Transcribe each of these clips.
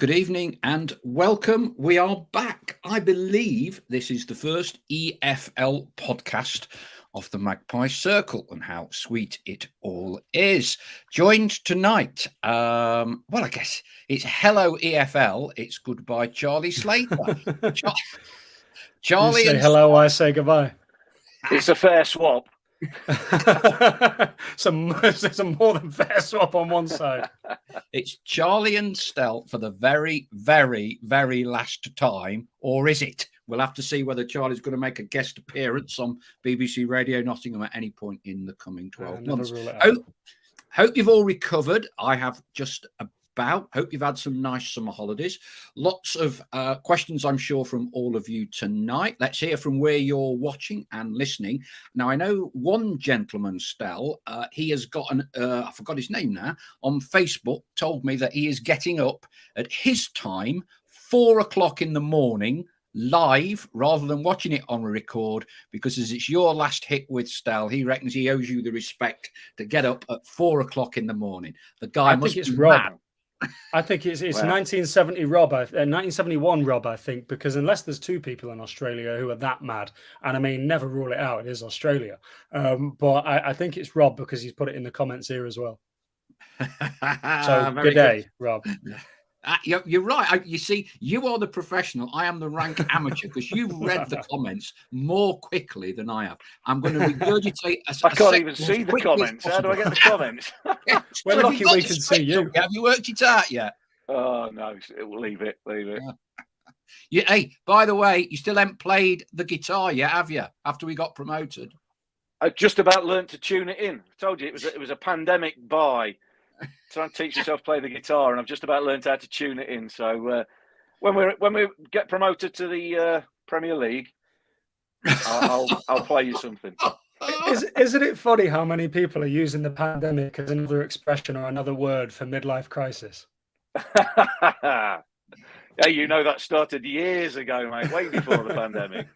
Good evening and welcome. We are back. I believe this is the first EFL podcast of the Magpie Circle, and how sweet it all is. Joined tonight, I guess it's hello EFL, it's goodbye Charlie Slater. Charlie, you say hello, I say goodbye. It's a fair swap. It's a more than fair swap on one side. It's Charlie and Stell for the very, very, very last time, or is it? We'll have to see whether Charlie's going to make a guest appearance on BBC Radio Nottingham at any point in the coming 12 months. Hope you've all recovered. I have just about. Hope you've had some nice summer holidays. Lots of questions, I'm sure, from all of you tonight. Let's hear from where you're watching and listening. Now, I know one gentleman, Stell, he has got I forgot his name now, on Facebook, told me that he is getting up at his time, 4 o'clock in the morning, live, rather than watching it on a record, because as it's your last hit with Stell, he reckons he owes you the respect to get up at 4 o'clock in the morning. The guy must be mad. I think it's 1970 Rob, 1971 Rob, I think, because unless there's two people in Australia who are that mad, and I mean, never rule it out, it is Australia. But I think it's Rob because he's put it in the comments here as well. So good day, Rob. You're right. You see, you are the professional. I am the rank amateur because you've read the comments more quickly than I have. I'm going to regurgitate. I can't even see the comments. How do I get the comments? We're lucky we can see you. Have you worked it out yet? Oh, no. Leave it. Yeah. Hey, by the way, you still haven't played the guitar yet, have you? After we got promoted. I just about learned to tune it in. I told you it was a pandemic buy. Trying to teach yourself to play the guitar, and I've just about learned how to tune it in. So when we get promoted to the Premier League, I'll play you something. Isn't it funny how many people are using the pandemic as another expression or another word for midlife crisis? Yeah, you know that started years ago, mate, way before the pandemic.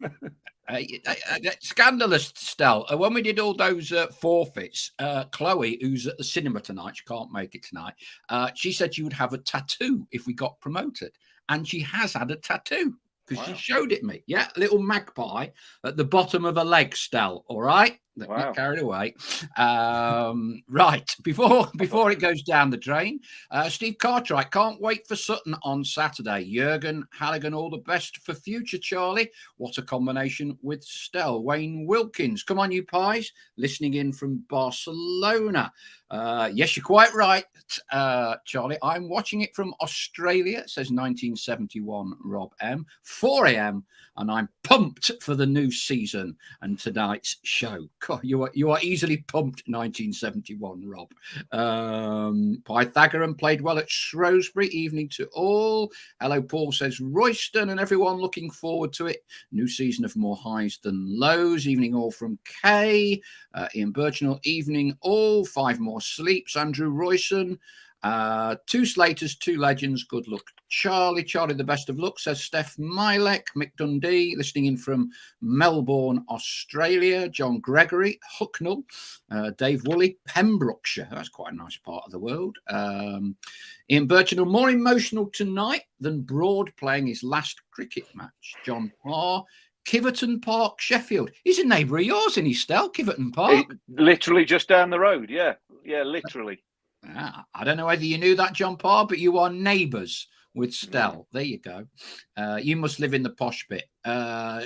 Scandalous, Stell. When we did all those forfeits, Chloe, who's at the cinema tonight, she can't make it tonight, she said she would have a tattoo if we got promoted. And she has had a tattoo because she showed it me. Yeah, a little magpie at the bottom of her leg, Stell. All right? Wow. Not carried away. Right, before it goes down the drain, Steve Cartwright, can't wait for Sutton on Saturday. Jurgen Halligan, all the best for future, Charlie. What a combination with Stell. Wayne Wilkins, come on, you pies, listening in from Barcelona. Yes, you're quite right, Charlie. I'm watching it from Australia, says 1971 Rob M. 4 a.m. and I'm pumped for the new season and tonight's show. God, you are easily pumped, 1971 Rob. Pythagorean played well at Shrewsbury. Evening to all. Hello, Paul, says Royston, and everyone looking forward to it. New season of more highs than lows. Evening all from Kay. Ian Birchnell, evening all. 5 more sleeps. Andrew Royston. 2 Slaters, 2 legends. Good luck, Charlie. Charlie, the best of luck, says Steph Milek. Mick Dundee, listening in from Melbourne, Australia. John Gregory, Hucknall. Dave Woolley, Pembrokeshire. That's quite a nice part of the world. Ian Birchnell, more emotional tonight than Broad playing his last cricket match. John Parr. Kiverton Park, Sheffield. He's a neighbour of yours, isn't he, Stell? Kiverton Park. Literally just down the road. Yeah, literally. I don't know whether you knew that, John Parr, but you are neighbours with Stell. There you go. You must live in the posh bit.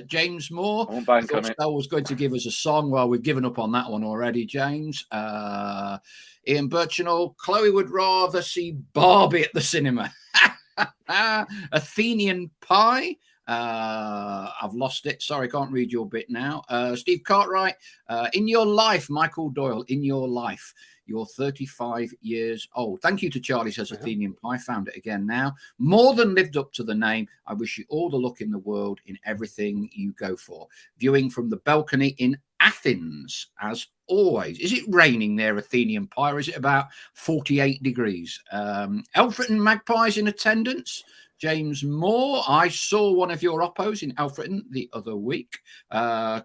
James Moore. I won't bank on it. Stell was going to give us a song. Well, we've given up on that one already, James. Ian Birchnell. Chloe would rather see Barbie at the cinema. Athenian Pie. I've lost it. Sorry, can't read your bit now. Steve Cartwright. In your life, Michael Doyle, in your life. You're 35 years old. Thank you to Charlie, says Athenian Pie. Found it again now. More than lived up to the name. I wish you all the luck in the world in everything you go for. Viewing from the balcony in Athens, as always. Is it raining there, Athenian Pie, or is it about 48 degrees? Elfret and Magpies in attendance. James Moore, I saw one of your oppos in Alfreton the other week.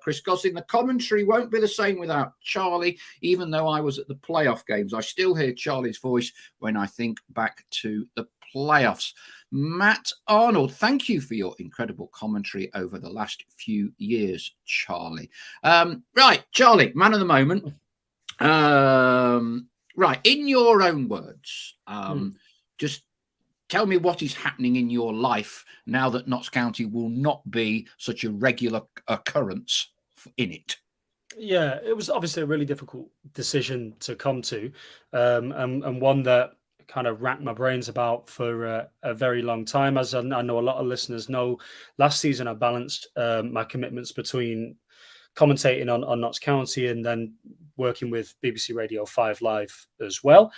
Chris Gosling, the commentary won't be the same without Charlie. Even though I was at the playoff games, I still hear Charlie's voice when I think back to the playoffs. Matt Arnold, thank you for your incredible commentary over the last few years, Charlie. Right, Charlie, man of the moment. Right, in your own words, just tell me what is happening in your life now that Notts County will not be such a regular occurrence in it. Yeah, it was obviously a really difficult decision to come to, and one that kind of racked my brains about for a very long time. As I know a lot of listeners know, last season I balanced my commitments between commentating on Notts County and then working with BBC Radio 5 Live as well.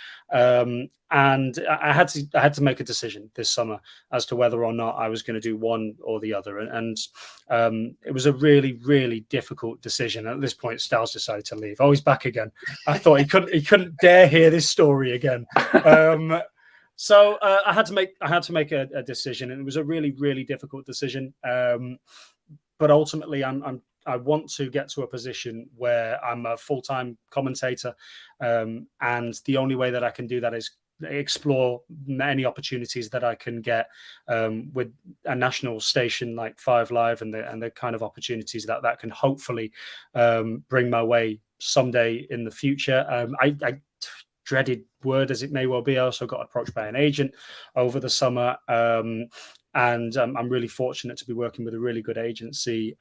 And I had to make a decision this summer as to whether or not I was going to do one or the other. And it was a really, really difficult decision. At this point, Styles decided to leave. Oh, he's back again. I thought he couldn't dare hear this story again. So I had to make a decision, and it was a really, really difficult decision. But ultimately, I want to get to a position where I'm a full-time commentator, and the only way that I can do that is explore many opportunities that I can get with a national station like 5 Live, and the kind of opportunities that can hopefully bring my way someday in the future. I dreaded word as it may well be, I also got approached by an agent over the summer. And I'm really fortunate to be working with a really good agency,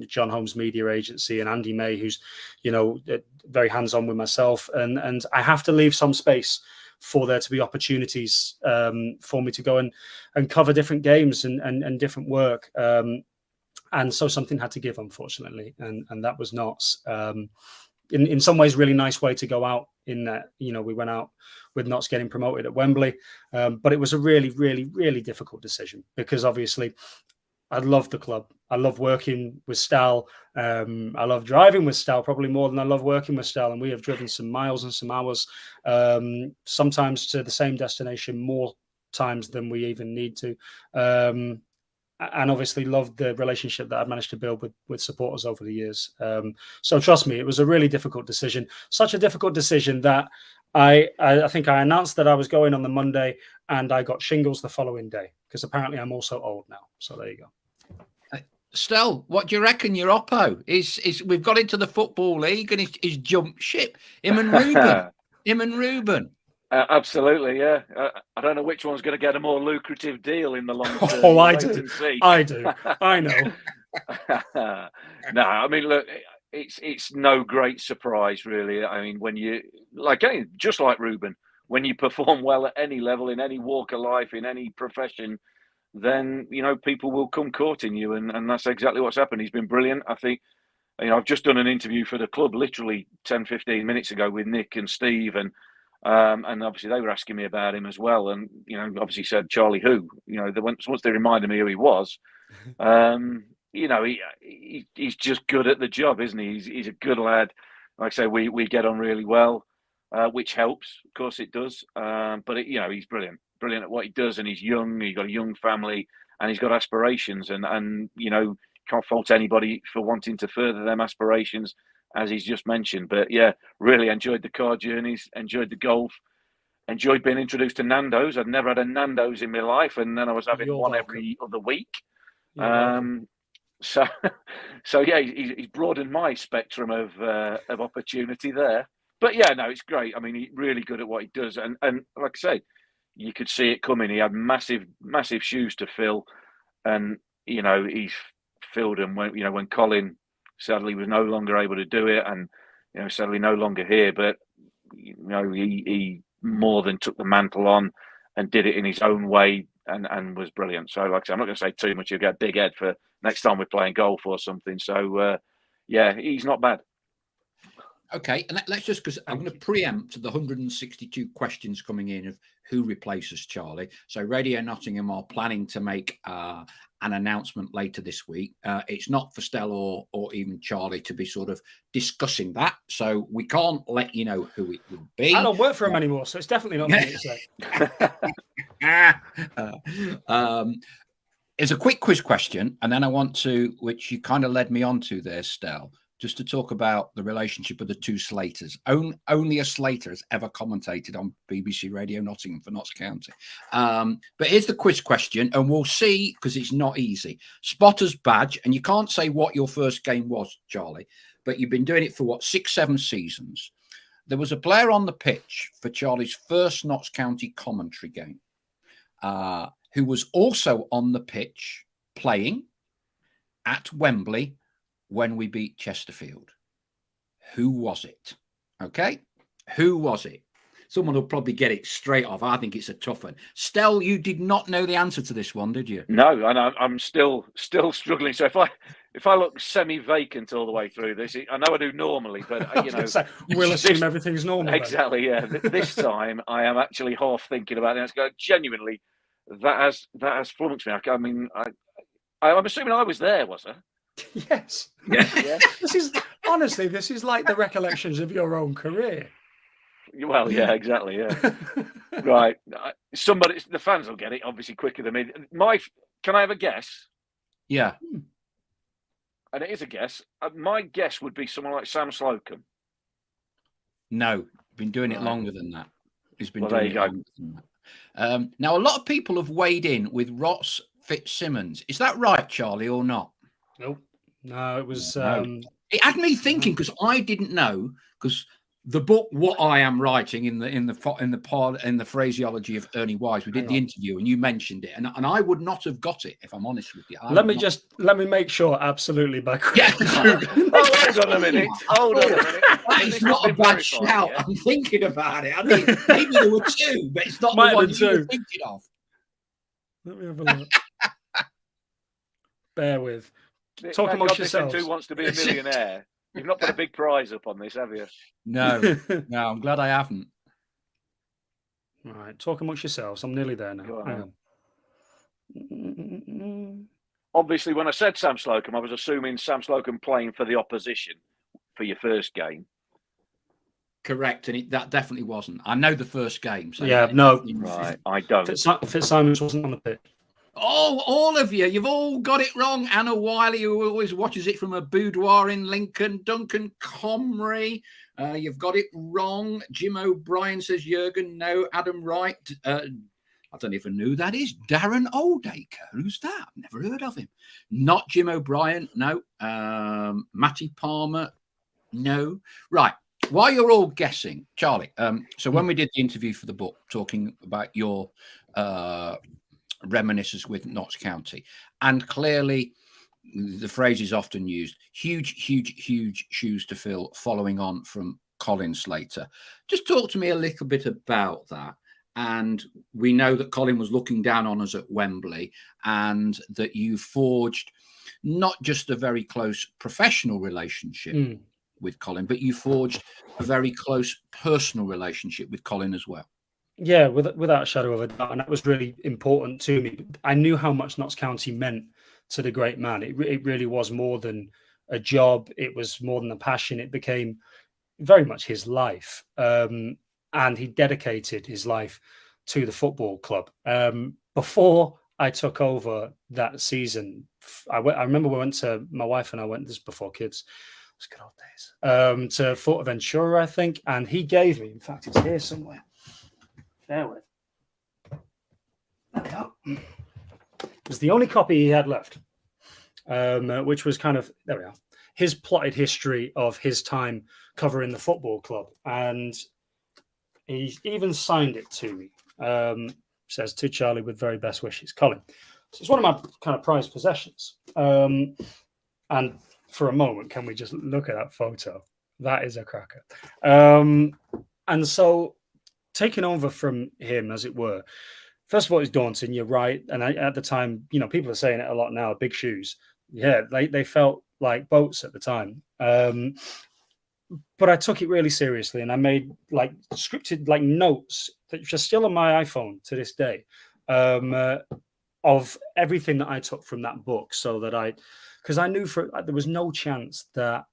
John Holmes Media Agency, and Andy May, who's, very hands-on with myself. And I have to leave some space for there to be opportunities for me to go and cover different games and different work. And so something had to give, unfortunately. And that was Notts. In some ways, really nice way to go out in that, we went out with Notts getting promoted at Wembley. But it was a really, really, really difficult decision because obviously I love the club. I love working with Stall. I love driving with Stall probably more than I love working with Stall. And we have driven some miles and some hours, sometimes to the same destination more times than we even need to. And obviously loved the relationship that I've managed to build with supporters over the years. So trust me, it was a really difficult decision. Such a difficult decision that I think I announced that I was going on the Monday and I got shingles the following day because apparently I'm also old now. So there you go. Stel, what do you reckon? Your Oppo is we've got into the Football League and he's jumped ship. Him and Ruben. Absolutely, yeah. I don't know which one's going to get a more lucrative deal in the long term. Oh, I do. I know. No, I mean, look, it's no great surprise, really. I mean, when you just like Ruben, when you perform well at any level, in any walk of life, in any profession, then people will come courting you, and that's exactly what's happened. He's been brilliant. I think. I've just done an interview for the club literally 10-15 minutes ago with Nick and Steve, and obviously they were asking me about him as well, and obviously said Charlie who, once they reminded me who he was, he's just good at the job, isn't he? He's a good lad. Like I say, we get on really well, which helps, of course it does. But he's brilliant at what he does, and he's young. He's got a young family, and he's got aspirations, and can't fault anybody for wanting to further them aspirations, as he's just mentioned. But yeah, really enjoyed the car journeys, enjoyed the golf, enjoyed being introduced to Nando's. I'd never had a Nando's in my life, and then I was having one every other week. So yeah, he's broadened my spectrum of opportunity there. But yeah, no, it's great. I mean, he's really good at what he does, and like I say, you could see it coming. He had massive shoes to fill, and he's filled them when Colin sadly was no longer able to do it, and sadly no longer here. But he more than took the mantle on and did it in his own way, and was brilliant. So like I say, I'm not going to say too much. You'll get a big head for next time we're playing golf or something. So yeah, he's not bad. Okay, and let's just, because I'm going to preempt the 162 questions coming in of who replaces Charlie. So Radio Nottingham are planning to make an announcement later this week. It's not for Stella or even Charlie to be sort of discussing that. So we can't let you know who it would be. I don't work for him anymore, so it's definitely not me to say. It's a quick quiz question, and then I want to, which you kind of led me on to there, Stel, just to talk about the relationship of the two Slaters. Only a Slater has ever commentated on BBC Radio Nottingham for Notts County. But here's the quiz question, and we'll see, because it's not easy. Spotter's badge, and you can't say what your first game was, Charlie, but you've been doing it for, 6-7 seasons. There was a player on the pitch for Charlie's first Notts County commentary game, who was also on the pitch playing at Wembley when we beat Chesterfield. Who was it? Okay, who was it? Someone will probably get it straight off. I think it's a tough one. Stel, you did not know the answer to this one, did you? No, and I'm still struggling. So if I look semi-vacant all the way through this, I know I do normally, but we'll assume everything's normal. Exactly, yeah. This time I am actually half thinking about it. Genuinely, that has flummoxed me. I mean, I'm assuming I was there, was I? Yes. Yeah. This is like the recollections of your own career. Well, yeah, exactly, yeah. Right. The fans will get it obviously quicker than me. Can I have a guess? Yeah. And it is a guess. My guess would be someone like Sam Slocum. No, been doing it longer than that. He's been there doing you it go. longer than that. Now, a lot of people have weighed in with Ross Fitzsimmons. Is that right, Charlie, or not? Nope. No, it was. It had me thinking, because I didn't know, because the book "What I Am Writing" in the phraseology of Ernie Wise, we did the interview and you mentioned it, and I would not have got it if I'm honest with you. Let me make sure absolutely by hold on a minute. It's not a bad shout. Yeah? I'm thinking about it. I mean, maybe there were two, but it's not the one you were thinking of. Let me have a look. Bear with. Talk amongst yourselves. Who wants to be a millionaire? You've not put a big prize up on this, have you? No, I'm glad I haven't. All right, talk amongst yourselves. I'm nearly there now. Hang on. Obviously, when I said Sam Slocum, I was assuming Sam Slocum playing for the opposition for your first game. Correct, and that definitely wasn't. I know the first game. So Right, I don't. Fitzsimons wasn't on the pitch. Oh, all of you. You've all got it wrong. Anna Wiley, who always watches it from a boudoir in Lincoln. Duncan Comrie, you've got it wrong. Jim O'Brien says Jurgen. No. Adam Wright. I don't even know who that is. Darren Oldacre. Who's that? I've never heard of him. Not Jim O'Brien. No. Matty Palmer. No. Right. While you're all guessing, Charlie, so when we did the interview for the book, talking about your reminiscences with Notts County, and clearly the phrase is often used, huge shoes to fill following on from Colin Slater. Just talk to me a little bit about that. And we know that Colin was looking down on us at Wembley, and that you forged not just a very close professional relationship with Colin, but you forged a very close personal relationship with Colin as well. Yeah, without a shadow of a doubt, and that was really important to me. I knew how much Notts County meant to the great man. It really was more than a job. It was more than a passion. It became very much his life, and he dedicated his life to the football club. Before I took over that season, I remember my wife and I went, this before kids, it was good old days, to Fortaventura, I think, and he gave me, in fact, it's here somewhere. There we go. It was the only copy he had left, which was kind of, there we are, his plotted history of his time covering the football club. And he even signed it to me. Says, to Charlie with very best wishes, Colin. So it's one of my kind of prized possessions. And for a moment, can we just look at that photo? That is a cracker. And so taking over from him, as it were, first of all, it's daunting. You're right. And at the time, people are saying it a lot now, big shoes. Yeah, they felt like boats at the time. But I took it really seriously, and I made scripted notes that are still on my iPhone to this day, of everything that I took from that book, so that because I knew there was no chance that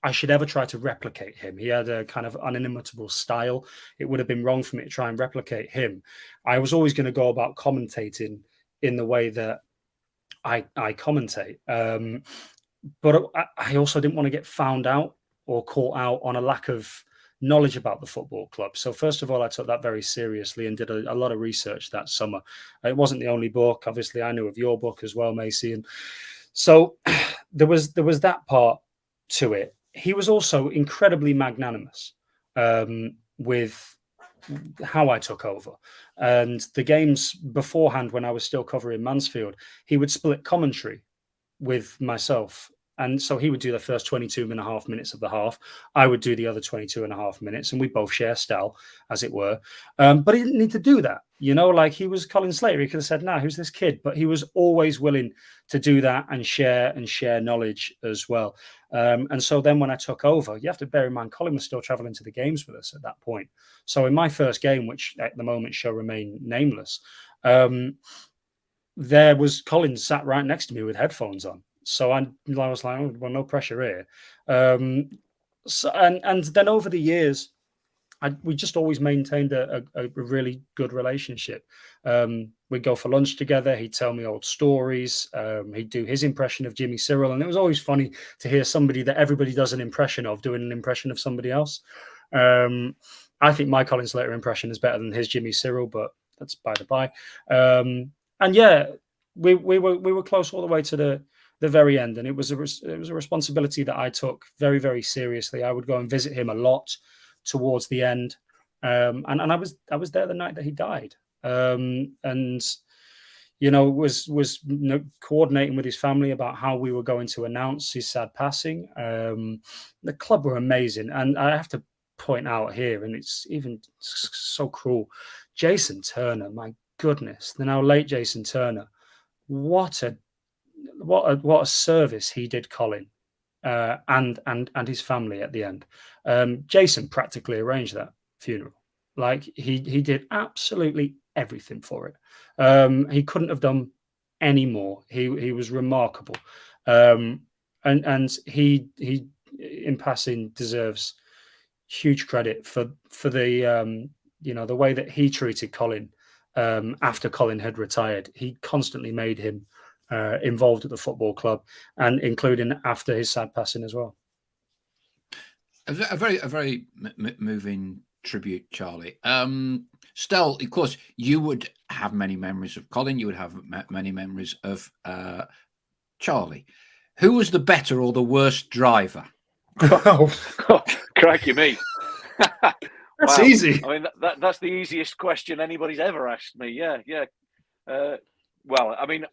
I should ever try to replicate him. He had a kind of unimitable style. It would have been wrong for me to try and replicate him. I was always going to go about commentating in the way that I commentate. But I also didn't want to get found out or caught out on a lack of knowledge about the football club. So first of all, I took that very seriously and did a lot of research that summer. It wasn't the only book. Obviously, I knew of your book as well, Macy. And so there was that part to it. He was also incredibly magnanimous with how I took over. And the games beforehand, when I was still covering Mansfield, he would split commentary with myself. And so he would do the first 22.5 minutes of the half. I would do the other 22.5 minutes, and we both share style, as it were. But he didn't need to do that. You know, like he was Colin Slater. He could have said, nah, who's this kid? But he was always willing to do that and share knowledge as well. And so then when I took over, you have to bear in mind, Colin was still traveling to the games with us at that point. So in my first game, which at the moment shall remain nameless, there was Colin sat right next to me with headphones on. So I was like, oh, well, no pressure here. So then over the years, we just always maintained a really good relationship. We'd go for lunch together. He'd tell me old stories. He'd do his impression of Jimmy Cyril. And it was always funny to hear somebody that everybody does an impression of doing an impression of somebody else. I think my Colin Slater impression is better than his Jimmy Cyril, but that's by the by. And yeah, we were close all the way to the very end, and it was a responsibility that I took very, very seriously. I would go and visit him a lot towards the end, and I was there the night that he died, and you know was coordinating with his family about how we were going to announce his sad passing. The club were amazing, and I have to point out here, and it's even so cruel, Jason Turner, my goodness, the now late Jason Turner, what a service he did Colin and his family at the end. Jason practically arranged that funeral. Like he did absolutely everything for it. He couldn't have done any more. He was remarkable. And he in passing deserves huge credit for the the way that he treated Colin after Colin had retired. He constantly made him involved at the football club, and including after his sad passing as well. A very moving tribute, Charlie. Stell, of course, you would have many memories of Colin. You would have many memories of Charlie. Who was the better or the worst driver? Crikey me. That's easy. I mean, that's the easiest question anybody's ever asked me. Yeah. Well, I mean,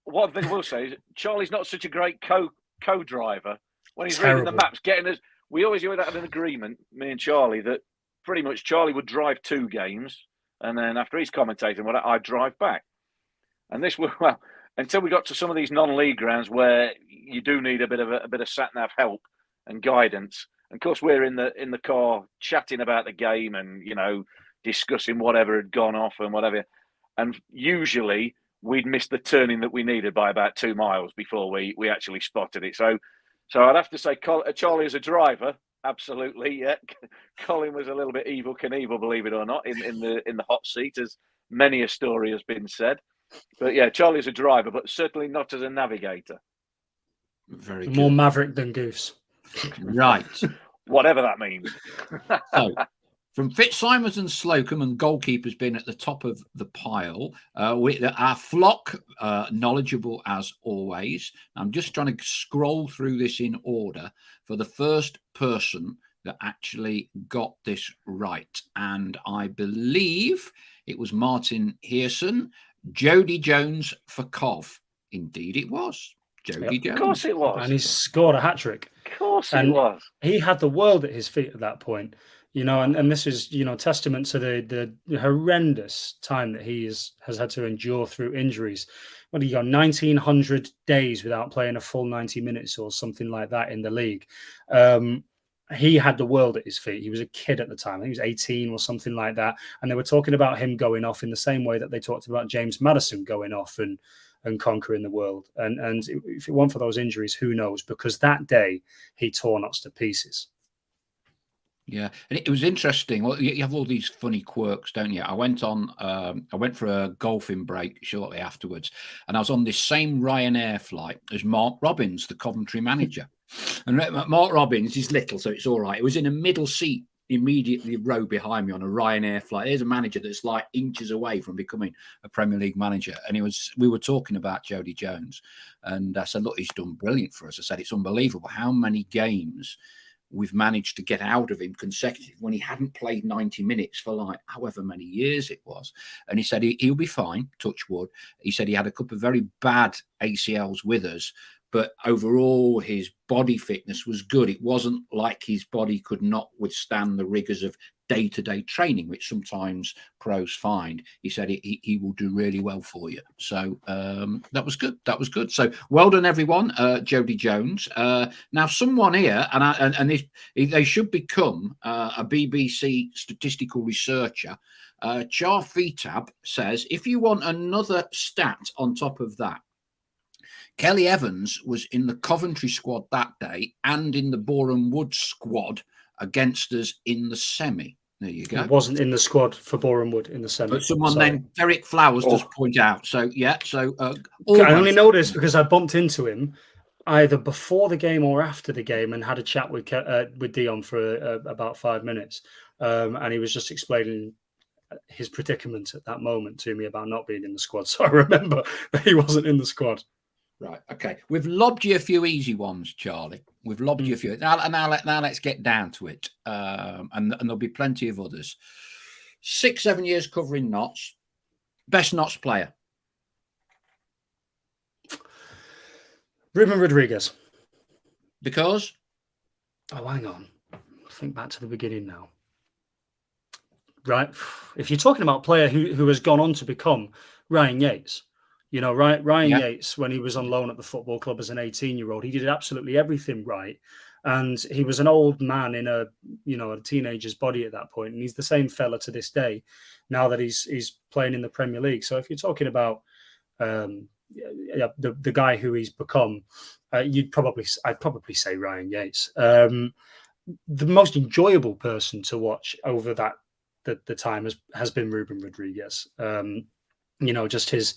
one thing I will say is Charlie's not such a great co-driver. When he's reading the maps, getting us, we always had an agreement, me and Charlie, that pretty much Charlie would drive 2 games, and then after he's commentating, I'd drive back. And this was, well, until we got to some of these non-league grounds where you do need a bit of sat-nav help and guidance. And of course, we're in the car chatting about the game and discussing whatever had gone off and whatever. And usually we'd missed the turning that we needed by about 2 miles before we actually spotted it. So I'd have to say Charlie as a driver, absolutely, yeah. Colin was a little bit Evel Knievel, believe it or not, in the hot seat, as many a story has been said. But yeah, Charlie as a driver, but certainly not as a navigator. Very good. More maverick than Goose. Right. Whatever that means. So, from Fitzsimons and Slocum, and goalkeepers being at the top of the pile, our flock, knowledgeable as always. I'm just trying to scroll through this in order for the first person that actually got this right. And I believe it was Martin Hearson, Jody Jones for Cov. Indeed it was. Jody Jones. Of course it was. And he scored a hat-trick. Of course it was. He had the world at his feet at that point. And this is, testament to the horrendous time that he has had to endure through injuries. What do you got? 1,900 days without playing a full 90 minutes or something like that in the league. He had the world at his feet. He was a kid at the time. He was 18 or something like that. And they were talking about him going off in the same way that they talked about James Maddison going off and and conquering the world. And if it weren't for those injuries, who knows? Because that day he tore us to pieces. Yeah, and it was interesting. Well, you have all these funny quirks, don't you? I went for a golfing break shortly afterwards, and I was on this same Ryanair flight as Mark Robbins, the Coventry manager. And Mark Robbins is little, so it's all right. It was in a middle seat, immediately row behind me on a Ryanair flight. There's a manager that's like inches away from becoming a Premier League manager, and we were talking about Jody Jones, and I said, look, he's done brilliant for us. I said, it's unbelievable how many games we've managed to get out of him consecutive when he hadn't played 90 minutes for like however many years it was. And he said he'll be fine, touch wood. He said he had a couple of very bad ACLs with us, but overall his body fitness was good. It wasn't like his body could not withstand the rigors of day-to-day training, which sometimes pros find. He said he will do really well for you. So that was good. That was good. So well done, everyone. Jody Jones. Now, someone here, and they should become a BBC statistical researcher. Char Fetab says, if you want another stat on top of that, Kelly Evans was in the Coventry squad that day and in the Boreham Wood squad against us in the semi. There you go. He wasn't in the squad for Boreham Wood in the semi. But someone named Derek Flowers does point out. So, yeah. So I only know this because I bumped into him either before the game or after the game and had a chat with Dion for about 5 minutes. And he was just explaining his predicament at that moment to me about not being in the squad. So I remember that he wasn't in the squad. Right. Okay. We've lobbed you a few easy ones, Charlie. We've lobbed you a few. Now let's get down to it. And there'll be plenty of others. 6-7 years covering Notts. Best Notts player. Ruben Rodriguez. Because? Oh, hang on. Think back to the beginning now. Right. If you're talking about a player who has gone on to become Ryan Yates. You know, Ryan Yates, when he was on loan at the football club as an 18-year-old, he did absolutely everything right. And he was an old man in a teenager's body at that point. And he's the same fella to this day, now that he's playing in the Premier League. So if you're talking about the guy who he's become, I'd probably say Ryan Yates. The most enjoyable person to watch over the time has been Ruben Rodriguez. Just his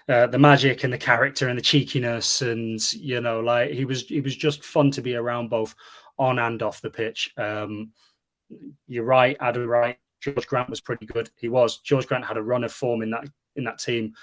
the magic and the character and the cheekiness, and he was just fun to be around both on and off the pitch. You're right, Adam, right. George Grant was pretty good. George Grant had a run of form in that team,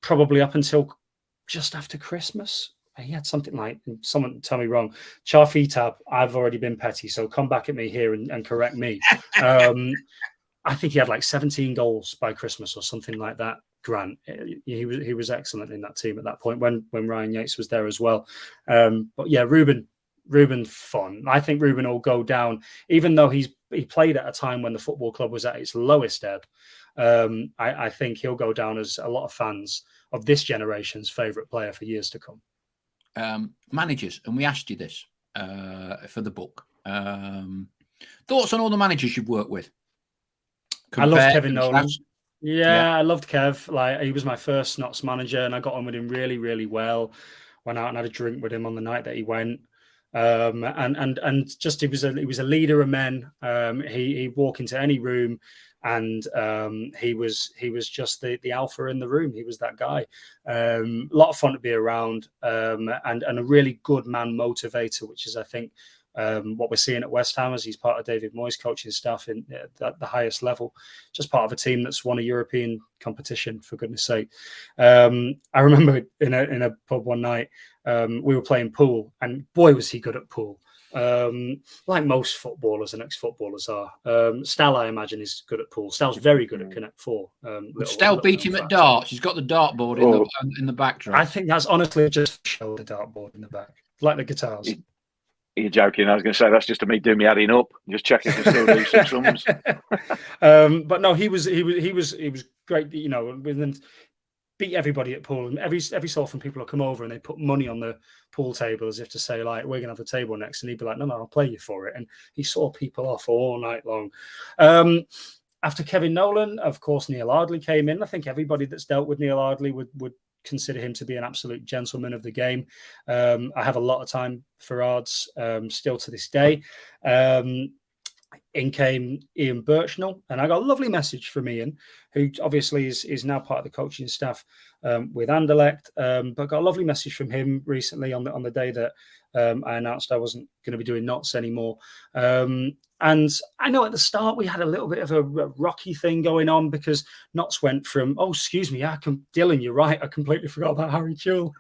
probably up until just after Christmas. He had something like, someone tell me wrong, Char Fetab, I've already been petty, so come back at me here and correct me. I think he had like 17 goals by Christmas or something like that. Grant, he was excellent in that team at that point when Ryan Yates was there as well. But yeah, Ruben fun. I think Ruben will go down, even though he played at a time when the football club was at its lowest ebb. I think he'll go down as a lot of fans of this generation's favourite player for years to come. Managers, and we asked you this for the book. Thoughts on all the managers you've worked with? I love Kevin Nolan. Yeah, I loved Kev. Like, he was my first Notts manager, and I got on with him really, really well. Went out and had a drink with him on the night that he went. And just he was a leader of men. He'd walk into any room, and he was just the alpha in the room. He was that guy. A lot of fun to be around, and a really good man motivator, which is, I think, what we're seeing at West Ham as he's part of David Moyes' coaching staff at the highest level, just part of a team that's won a European competition, for goodness sake. I remember in a pub one night, we were playing pool, and boy, was he good at pool. Like most footballers and ex-footballers are. Stall, I imagine, is good at pool. Stall's very good at Connect Four. Stall beat him at darts. He's got the dartboard in the backdrop. I think that's honestly just show the dartboard in the back, like the guitars. You're joking. I was going to say that's just me doing me adding up, just checking to still do some sums. But no, he was great. Within beat everybody at pool, and every so often people will come over and they put money on the pool table as if to say, like, we're gonna have the table next, and he'd be like, no, I'll play you for it. And he saw people off all night long. After Kevin Nolan, of course, Neil Ardley came in. I think everybody that's dealt with Neil Ardley would consider him to be an absolute gentleman of the game. I have a lot of time for Ards still to this day. In came Ian Birchnell, and I got a lovely message from Ian, who obviously is now part of the coaching staff with Anderlecht, but got a lovely message from him recently on the day that I announced I wasn't going to be doing Knots anymore. And I know at the start we had a little bit of a rocky thing going on because Knots went from, oh, excuse me, Dylan, you're right, I completely forgot about Harry Kewell.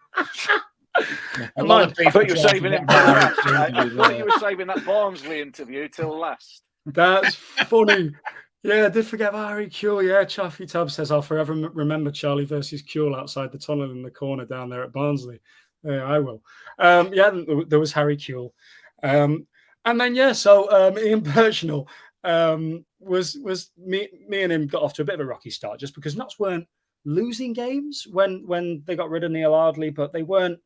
A lot of people I thought you were saving it for last. I thought you were saving that Barnsley interview till last. That's funny. Yeah, I did forget about Harry Kewell. Yeah, Chaffee Tubb says, I'll forever remember Charlie versus Kewell outside the tunnel in the corner down there at Barnsley. Yeah, I will. Yeah, there was Harry Kewell. And then, yeah, so Ian Birchnell was me and him got off to a bit of a rocky start just because Notts weren't losing games when they got rid of Neil Ardley, but they weren't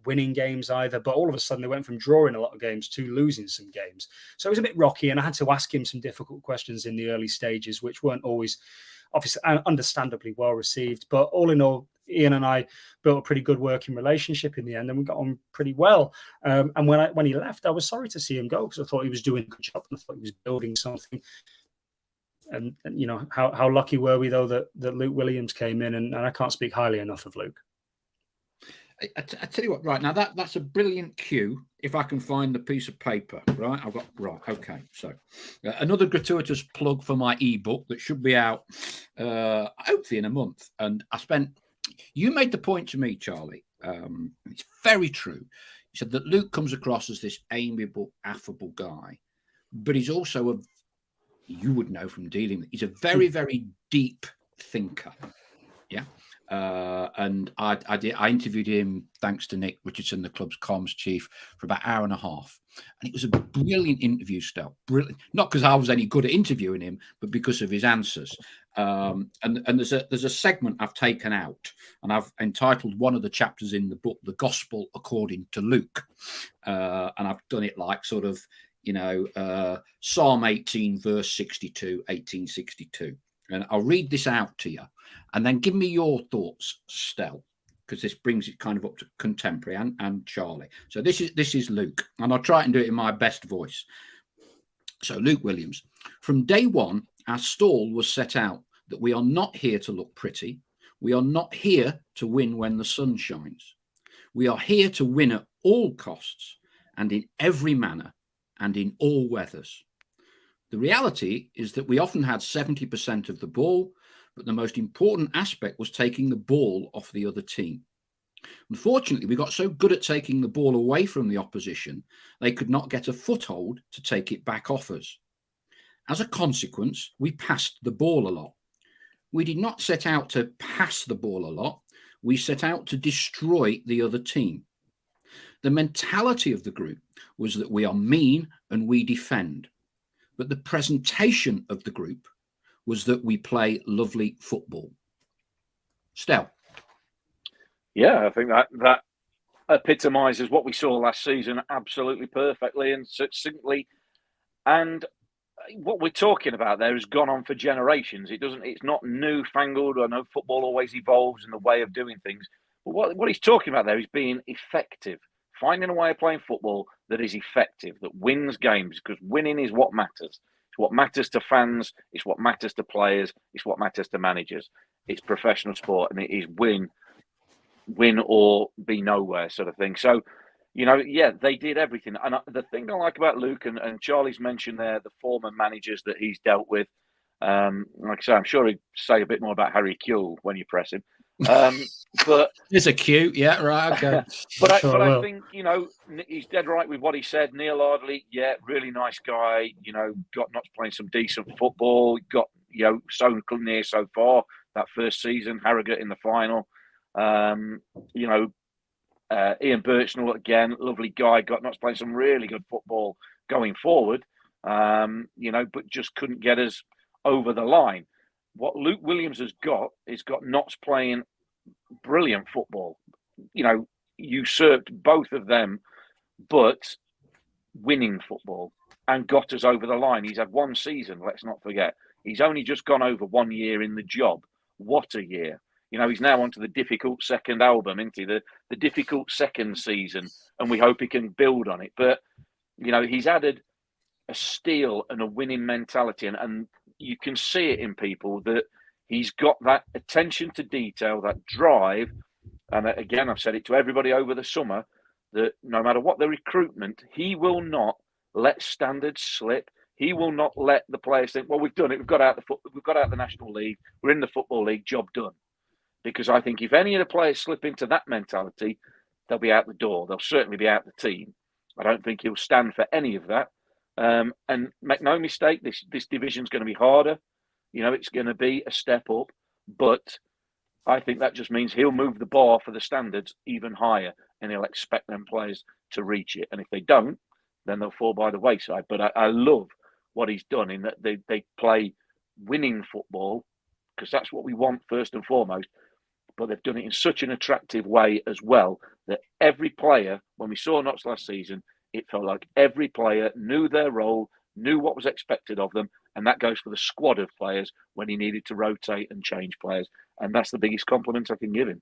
winning games either. But all of a sudden they went from drawing a lot of games to losing some games. So it was a bit rocky, and I had to ask him some difficult questions in the early stages, which weren't always obviously understandably well received. But all in all, Ian and I built a pretty good working relationship in the end, and we got on pretty well. And when he left, I was sorry to see him go because I thought he was doing a good job and I thought he was building something. And you know, how lucky were we though that Luke Williams came in, and I can't speak highly enough of Luke. I tell you what, right now that's a brilliant cue. If I can find the piece of paper, right? Okay. So another gratuitous plug for my ebook that should be out hopefully in a month. And you made the point to me, Charlie. It's very true. You said that Luke comes across as this amiable, affable guy, but he's also you would know from dealing with, he's a very, very deep thinker. Yeah. And I interviewed him, thanks to Nick Richardson, the club's comms chief, for about an hour and a half. And it was a brilliant interview, Stel. Brilliant. Not because I was any good at interviewing him, but because of his answers. And there's a segment I've taken out, and I've entitled one of the chapters in the book, The Gospel According to Luke. And I've done it like sort of, Psalm 18, verse 62, 1862. And I'll read this out to you, and then give me your thoughts, Stel, because this brings it kind of up to contemporary and Charlie. So this is Luke, and I'll try and do it in my best voice. So Luke Williams, from day one, our stall was set out that we are not here to look pretty. We are not here to win when the sun shines. We are here to win at all costs and in every manner and in all weathers. The reality is that we often had 70% of the ball, but the most important aspect was taking the ball off the other team. Unfortunately, we got so good at taking the ball away from the opposition, they could not get a foothold to take it back off us. As a consequence, we passed the ball a lot. We did not set out to pass the ball a lot. We set out to destroy the other team. The mentality of the group was that we are mean and we defend. But the presentation of the group was that we play lovely football. Stel. Yeah, I think that epitomises what we saw last season absolutely perfectly and succinctly. And what we're talking about there has gone on for generations. It's not newfangled. I know football always evolves in the way of doing things. But what he's talking about there is being effective, finding a way of playing football that is effective, that wins games, because winning is what matters. It's what matters to fans. It's what matters to players. It's what matters to managers. It's professional sport, and it is win or be nowhere sort of thing. So, they did everything. And the thing I like about Luke, and Charlie's mentioned there, the former managers that he's dealt with, like I say, I'm sure he'd say a bit more about Harry Kewell when you press him. But it's a cute, yeah, right, okay. but I think he's dead right with what he said. Neil Ardley, yeah, really nice guy. Got Notts playing some decent football. Got so near so far that first season. Harrogate in the final. Ian Birchnell again, lovely guy. Got Notts playing some really good football going forward. But just couldn't get us over the line. What Luke Williams has got is got Notts playing brilliant football. Usurped both of them, but winning football and got us over the line. He's had one season, let's not forget. He's only just gone over 1 year in the job. What a year. he's now onto the difficult second album, isn't he? The difficult second season, and we hope he can build on it. But, he's added a steel and a winning mentality, and you can see it in people that he's got that attention to detail, that drive. And again, I've said it to everybody over the summer, that no matter what the recruitment, he will not let standards slip. He will not let the players think, well, we've done it. We've got out the National League. We're in the Football League. Job done. Because I think if any of the players slip into that mentality, they'll be out the door. They'll certainly be out the team. I don't think he'll stand for any of that. And make no mistake, this division's going to be harder. It's going to be a step up. But I think that just means he'll move the bar for the standards even higher, and he'll expect them players to reach it. And if they don't, then they'll fall by the wayside. But I love what he's done in that they play winning football, because that's what we want first and foremost. But they've done it in such an attractive way as well that every player, when we saw Notts last season, it felt like every player knew their role, knew what was expected of them. And that goes for the squad of players when he needed to rotate and change players. And that's the biggest compliment I can give him.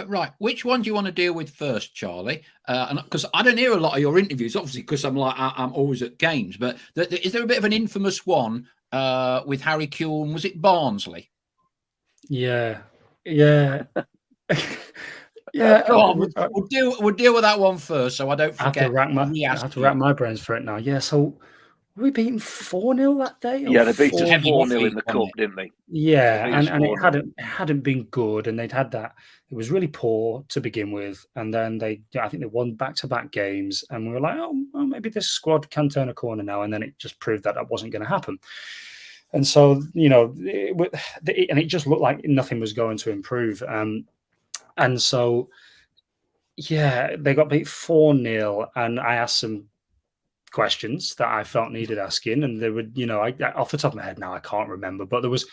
Right. Which one do you want to deal with first, Charlie? Because I don't hear a lot of your interviews, obviously, because I'm always at games. But is there a bit of an infamous one with Harry Kewell? And was it Barnsley? Yeah. Yeah. Go on. We'll deal with that one first, so I don't forget. I have to rack my brains for it now. Yeah. So were we beaten 4-0 that day? Yeah, they beat us 4-0 in the cup, didn't they? Yeah, and it hadn't been good, and they'd had that. It was really poor to begin with, and then I think they won back-to-back games, and we were like, oh, well, maybe this squad can turn a corner now, and then it just proved that wasn't going to happen. And so, it just looked like nothing was going to improve. And so, yeah, they got beat 4-0, and I asked some questions that I felt needed asking, and they would, off the top of my head now, I can't remember, but there was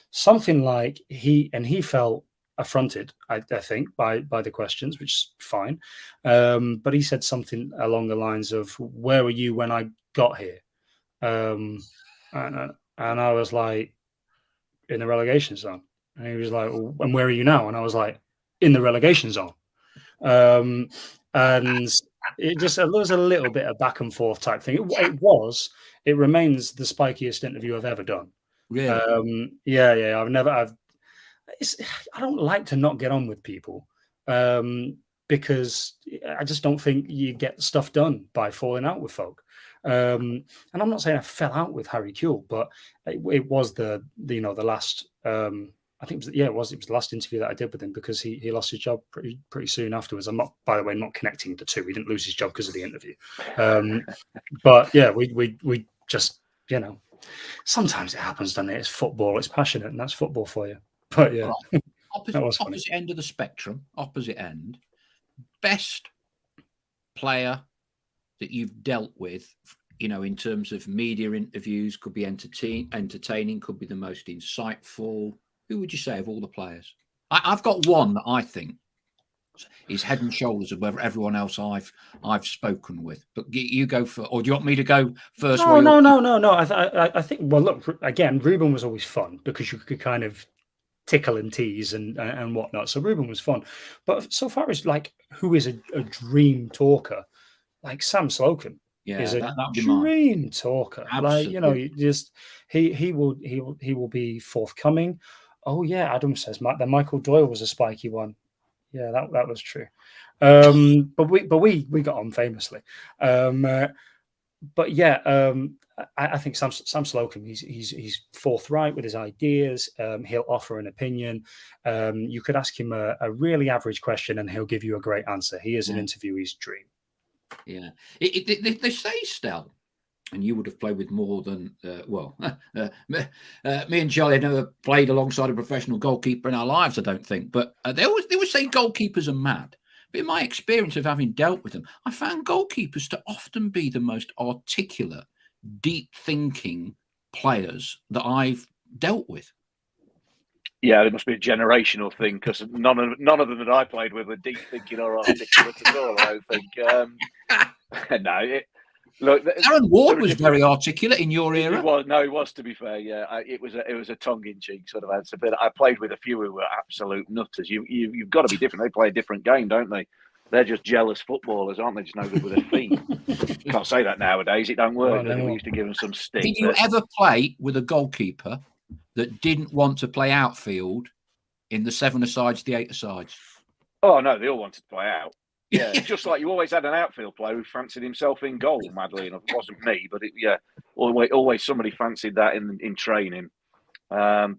something like he felt affronted, I think, by the questions, which is fine. But he said something along the lines of, "Where were you when I got here?" And I was like, "In the relegation zone." And he was like, well, "And where are you now?" And I was like, "In the relegation zone." And it just, there was a little bit of back and forth type thing. It remains the spikiest interview I've ever done. Really? I don't like to not get on with people, because I just don't think you get stuff done by falling out with folk. And I'm not saying I fell out with Harry Kewell, but it was the last. I think it was the last interview that I did with him, because he lost his job pretty soon afterwards. I'm not, by the way, not connecting the two. He didn't lose his job because of the interview. But yeah, we just, sometimes it happens, doesn't it? It's football, it's passionate, and that's football for you. But yeah, right. Opposite end of the spectrum, opposite end, best player that you've dealt with, in terms of media interviews, could be entertaining, could be the most insightful. Who would you say of all the players? I've got one that I think is head and shoulders above everyone else I've spoken with. But you go for, or do you want me to go first? No. I think. Well, look, again, Ruben was always fun because you could kind of tickle and tease and whatnot. So Ruben was fun. But so far as like who is a dream talker, like Sam Slocum. Yeah, is a dream talker. Absolutely. Like, he will be forthcoming. Oh yeah, Adam says that Michael Doyle was a spiky one. Yeah, that was true. But we got on famously. But yeah, I think Sam Slocum, he's forthright with his ideas. He'll offer an opinion. You could ask him a really average question and he'll give you a great answer. He is an interviewee's dream. Yeah, they say, Stell, and you would have played with more than me and Charlie had never played alongside a professional goalkeeper in our lives, I don't think. But they always say goalkeepers are mad. But in my experience of having dealt with them, I found goalkeepers to often be the most articulate, deep-thinking players that I've dealt with. Yeah, it must be a generational thing because none of them that I played with were deep thinking or articulate at all. I don't think. Look, Aaron Ward was very articulate in your era. He was, to be fair. Yeah, it was a tongue-in-cheek sort of answer. But I played with a few who were absolute nutters. You've got to be different. They play a different game, don't they? They're just jealous footballers, aren't they? Just no good with their feet. Can't say that nowadays. It don't work. We used to give them some stick. Did you ever play with a goalkeeper that didn't want to play outfield in the 7-a-sides, the 8-a-sides? Oh no, they all wanted to play out. Yeah, just like you always had an outfield player who fancied himself in goal madly enough. It wasn't me, but always somebody fancied that in training. Well,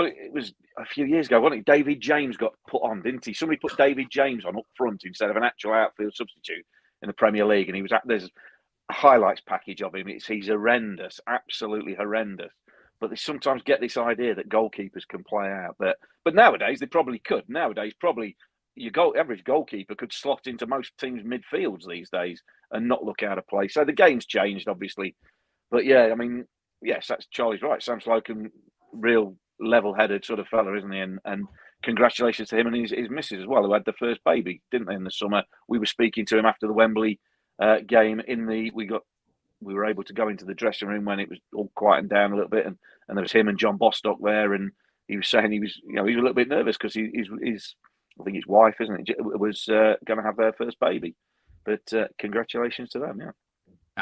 it was a few years ago, wasn't it? David James got put on, didn't he? Somebody put David James on up front instead of an actual outfield substitute in the Premier League, and there's a highlights package of him. He's horrendous, absolutely horrendous. But they sometimes get this idea that goalkeepers can play out. But nowadays they probably could. Nowadays, probably your average goalkeeper could slot into most teams' midfields these days and not look out of place. So the game's changed, obviously. But yeah, I mean, yes, that's Charlie's right. Sam Slocum, real level-headed sort of fella, isn't he? And congratulations to him and his missus as well, who had the first baby, didn't they, in the summer? We were speaking to him after the Wembley game. We were able to go into the dressing room when it was all quieting down a little bit, and there was him and John Bostock there, and he was saying he was a little bit nervous because I think his wife, isn't it, was going to have their first baby. But congratulations to them, yeah.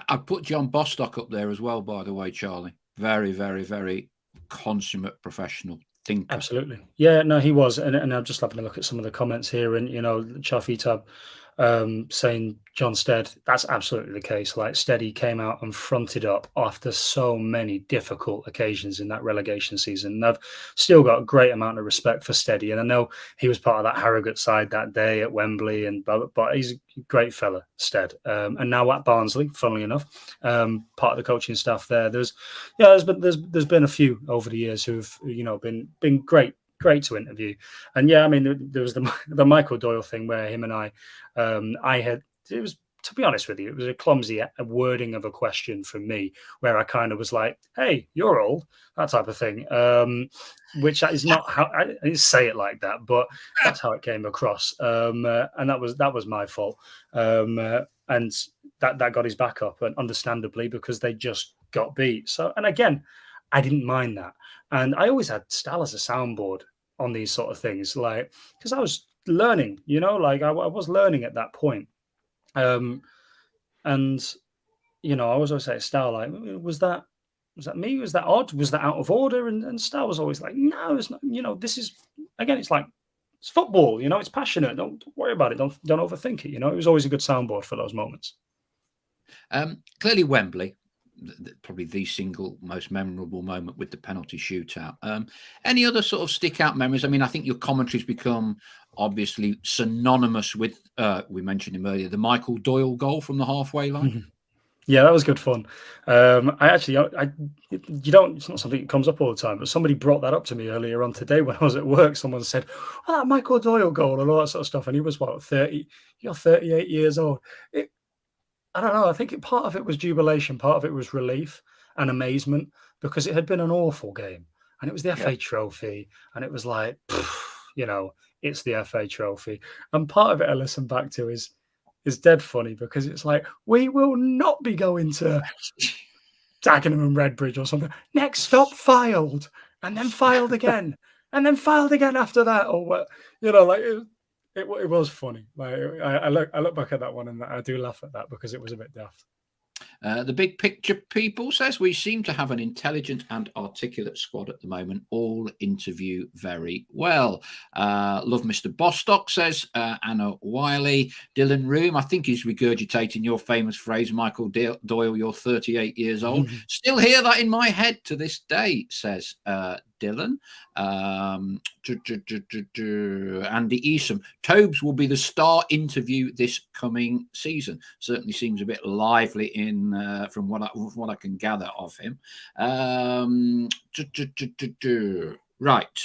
I put John Bostock up there as well, by the way, Charlie. Very, very, very consummate professional thinker. Absolutely. Yeah, no, he was. And I'm just having a look at some of the comments here, and, Chaffee Tab saying John Stead, that's absolutely the case. Like, Steady came out and fronted up after so many difficult occasions in that relegation season. And I've still got a great amount of respect for Steady. And I know he was part of that Harrogate side that day at Wembley, but he's a great fella, Stead. And now at Barnsley, funnily enough, part of the coaching staff there. There's been a few over the years who've been great to interview. And yeah, I mean, there was the Michael Doyle thing where him and it was, to be honest with you, it was a clumsy wording of a question from me where I kind of was like, hey, you're old, that type of thing, which is not how I didn't say it like that, but that's how it came across. And that was my fault. And that got his back up, and understandably, because they just got beat. So, and again, I didn't mind that. And I always had Stall as a soundboard on these sort of things, like, because I was learning, I was learning at that point. And, I was always say, Stall, like, was that me? Was that odd? Was that out of order? And Stall was always like, no, it's not, this is, again, it's like, it's football, it's passionate. Don't worry about it. Don't overthink it. It was always a good soundboard for those moments. Clearly Wembley, probably the single most memorable moment with the penalty shootout. Any other sort of stick out memories? I mean, I think your commentary's become obviously synonymous with, we mentioned him earlier, the Michael Doyle goal from the halfway line. Yeah, that was good fun. It's not something that comes up all the time, but somebody brought that up to me earlier on today when I was at work. Someone said, well, that Michael Doyle goal and all that sort of stuff. And he was, 38 years old. I don't know. I think part of it was jubilation, part of it was relief and amazement, because it had been an awful game, and it was the FA Trophy, and it was like, it's the FA Trophy. And part of it I listened back to is dead funny, because it's like, we will not be going to Dagenham and Redbridge or something. Next stop, Filed, and then Filed again, and then Filed again after that, or what? It was funny. Like, I look back at that one and I do laugh at that, because it was a bit daft. The Big Picture People says, we seem to have an intelligent and articulate squad at the moment. All interview very well. Love Mr. Bostock, says Anna Wiley. Dylan Room, I think he's regurgitating your famous phrase, Michael Doyle, you're 38 years old. Still hear that in my head to this day, says Dylan. Andy Easom, Tobes will be the star interview this coming season. Certainly seems a bit lively in from what I can gather of him. Right,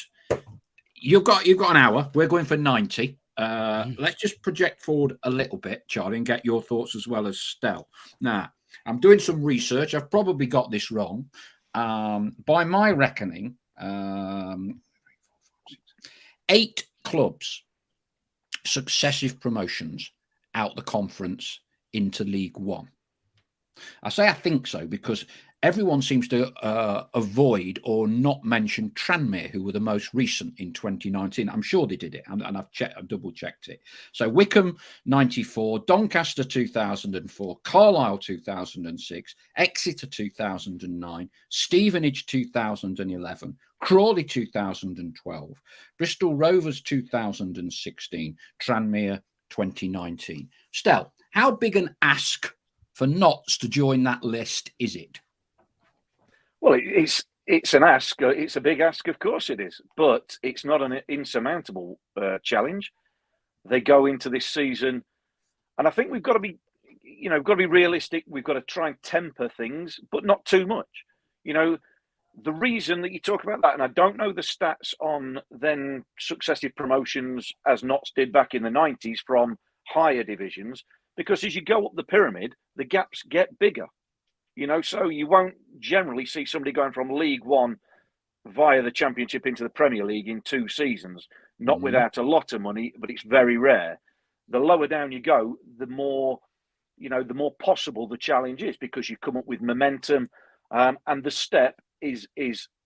you've got an hour. We're going for 90. Let's just project forward a little bit, Charlie, and get your thoughts as well as Stell. Now, I'm doing some research. I've probably got this wrong. By my reckoning, 8 clubs, successive promotions out the conference into League One. I say I think so because everyone seems to avoid or not mention Tranmere, who were the most recent in 2019. I'm sure they did it, and I've double checked it. So Wickham 94, Doncaster 2004, Carlisle 2006, Exeter 2009, Stevenage 2011, Crawley 2012, Bristol Rovers 2016, Tranmere 2019. Stel, how big an ask for Notts to join that list is it? Well, it's an ask. It's a big ask, of course it is, but it's not an insurmountable challenge. They go into this season, and I think we've got to be, realistic. We've got to try and temper things, but not too much. The reason that you talk about that, and I don't know the stats on then successive promotions as Notts did back in the 90s from higher divisions, because as you go up the pyramid, the gaps get bigger. So you won't generally see somebody going from League One via the Championship into the Premier League in 2 seasons, not without a lot of money, but it's very rare. The lower down you go, the more possible the challenge is, because you come up with momentum, and the step is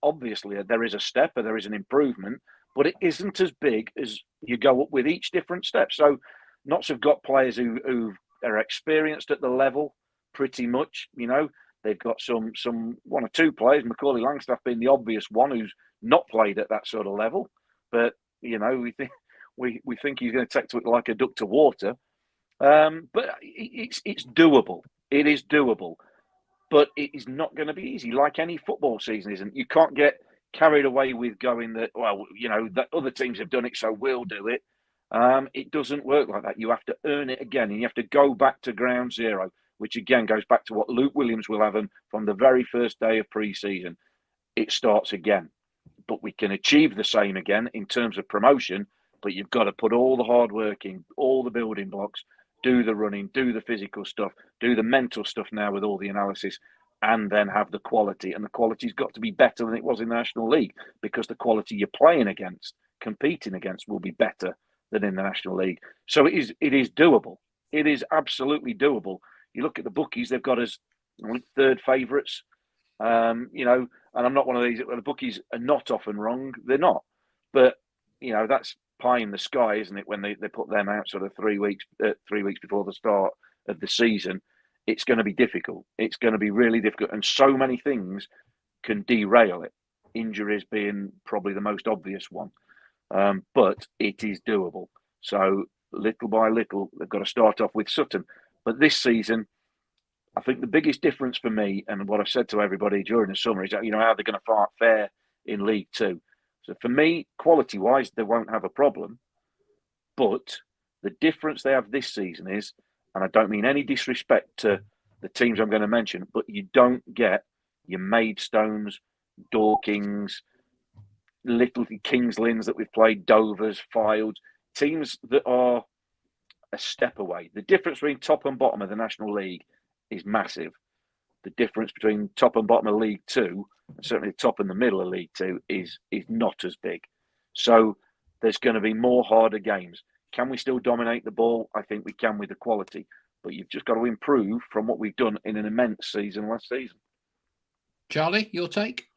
obviously there is a step, or there is an improvement, but it isn't as big as you go up with each different step. So Notts have got players who are experienced at the level. Pretty much, they've got some 1 or 2 players, Macaulay Langstaff being the obvious one who's not played at that sort of level, but we think he's going to take to it like a duck to water. But it's doable. It is doable, but it is not going to be easy. Like any football season isn't. You can't get carried away with going that that other teams have done it, so we'll do it. It doesn't work like that. You have to earn it again, and you have to go back to ground zero, which again goes back to what Luke Williams will have them from the very first day of pre-season. It starts again. But we can achieve the same again in terms of promotion, but you've got to put all the hard work in, all the building blocks, do the running, do the physical stuff, do the mental stuff now with all the analysis, and then have the quality. And the quality's got to be better than it was in the National League, because the quality you're playing against, competing against, will be better than in the National League. So it is doable. It is absolutely doable. You look at the bookies; they've got us 3rd favourites. And I'm not one of these. The bookies are not often wrong; they're not. But that's pie in the sky, isn't it? When they put them out sort of 3 weeks before the start of the season, it's going to be difficult. It's going to be really difficult, and so many things can derail it. Injuries being probably the most obvious one, but it is doable. So little by little, they've got to start off with Sutton. But this season, I think the biggest difference for me, and what I've said to everybody during the summer, is that, how they're going to fare in League Two. So for me, quality-wise, they won't have a problem. But the difference they have this season is, and I don't mean any disrespect to the teams I'm going to mention, but you don't get your Maidstones, Dorkings, little Kings Lyns that we've played, Dovers, Fields, teams that are a step away. The difference between top and bottom of the National League is massive. The difference between top and bottom of League Two, and certainly the top and the middle of League Two, is not as big. So there's going to be more harder games. Can we still dominate the ball? I think we can with the quality, but you've just got to improve from what we've done in an immense season last season. Charlie, your take?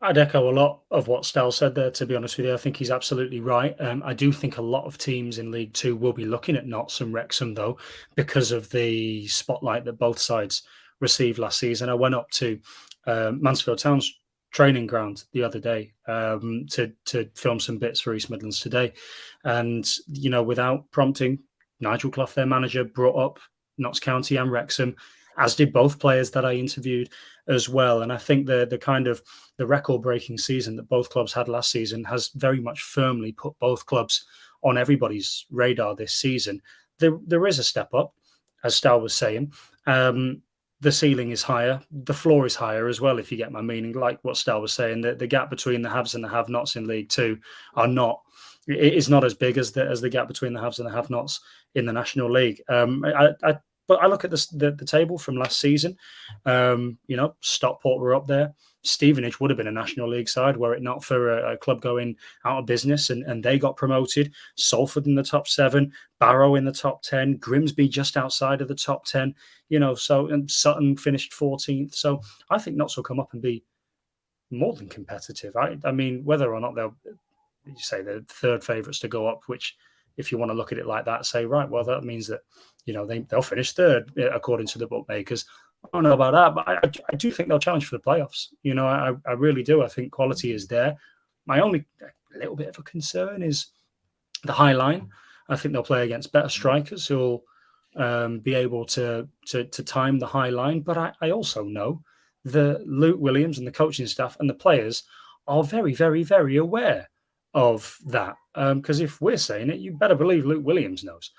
I'd echo a lot of what Stel said there, to be honest with you. I think he's absolutely right. I do think a lot of teams in League Two will be looking at Notts and Wrexham, though, because of the spotlight that both sides received last season. I went up to Mansfield Town's training ground the other day to film some bits for East Midlands Today. And, without prompting, Nigel Clough, their manager, brought up Notts County and Wrexham, as did both players that I interviewed as well. And I think the kind of the record-breaking season that both clubs had last season has very much firmly put both clubs on everybody's radar this season. There is a step up, as Stal was saying. The ceiling is higher. The floor is higher as well, if you get my meaning. Like what Stal was saying, the gap between the haves and the have-nots in League Two is not as big as the gap between the haves and the have-nots in the National League. I But I look at the table from last season. Stockport were up there. Stevenage would have been a National League side were it not for a club going out of business, and they got promoted. Salford in the top 7, Barrow in the top 10, Grimsby just outside of the top 10. And Sutton finished 14th. So I think Notts will come up and be more than competitive. I mean, whether or not they'll, you say they're third favourites to go up, which, if you want to look at it like that, say, right, well, that means that, they'll finish third according to the bookmakers. I don't know about that, but I do think they'll challenge for the playoffs. I really do. I think quality is there. My only little bit of a concern is the high line. I think they'll play against better strikers who will be able to time the high line. But I also know that Luke Williams and the coaching staff and the players are very, very, very aware of that. Because if we're saying it, you better believe Luke Williams knows.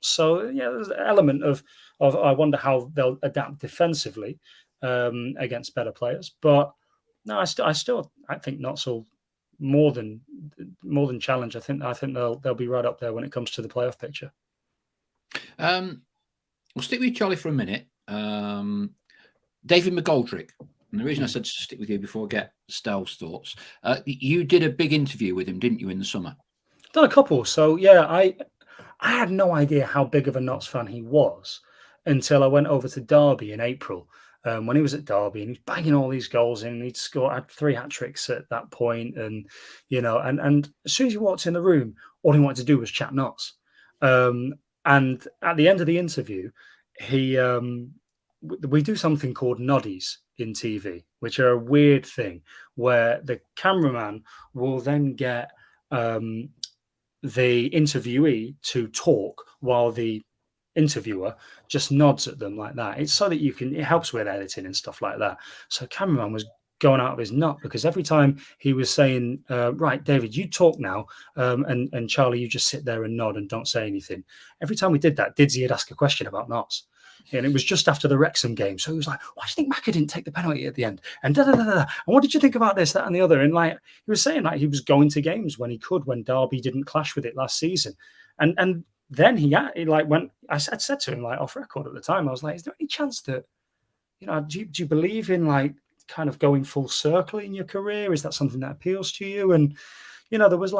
So there's an element of I wonder how they'll adapt defensively against better players. But no, I think Notts will more than challenge. I think they'll be right up there when it comes to the playoff picture. We'll stick with Charlie for a minute. David McGoldrick. And the reason I said to stick with you before I get Stell's thoughts, you did a big interview with him, didn't you, in the summer? Done a couple. So yeah, I had no idea how big of a Notts fan he was until I went over to Derby in April. When he was at Derby, and he was banging all these goals in, and he'd had 3 hat tricks at that point, and and as soon as he walked in the room, all he wanted to do was chat Notts. And at the end of the interview, we do something called noddies in TV, which are a weird thing where the cameraman will then get the interviewee to talk while the interviewer just nods at them like that. It's so that it helps with editing and stuff like that. So cameraman was going out of his nut because every time he was saying, right, David, you talk now, and Charlie, you just sit there and nod and don't say anything. Every time we did that, Didsy would ask a question about Notts. And it was just after the Wrexham game. So he was like, why do you think Macca didn't take the penalty at the end? And And what did you think about this, that, and the other? And he was saying he was going to games when he could, when Derby didn't clash with it last season. And then he went, I said to him, off record at the time, I was like, is there any chance that, do you believe in kind of going full circle in your career? Is that something that appeals to you? And, there was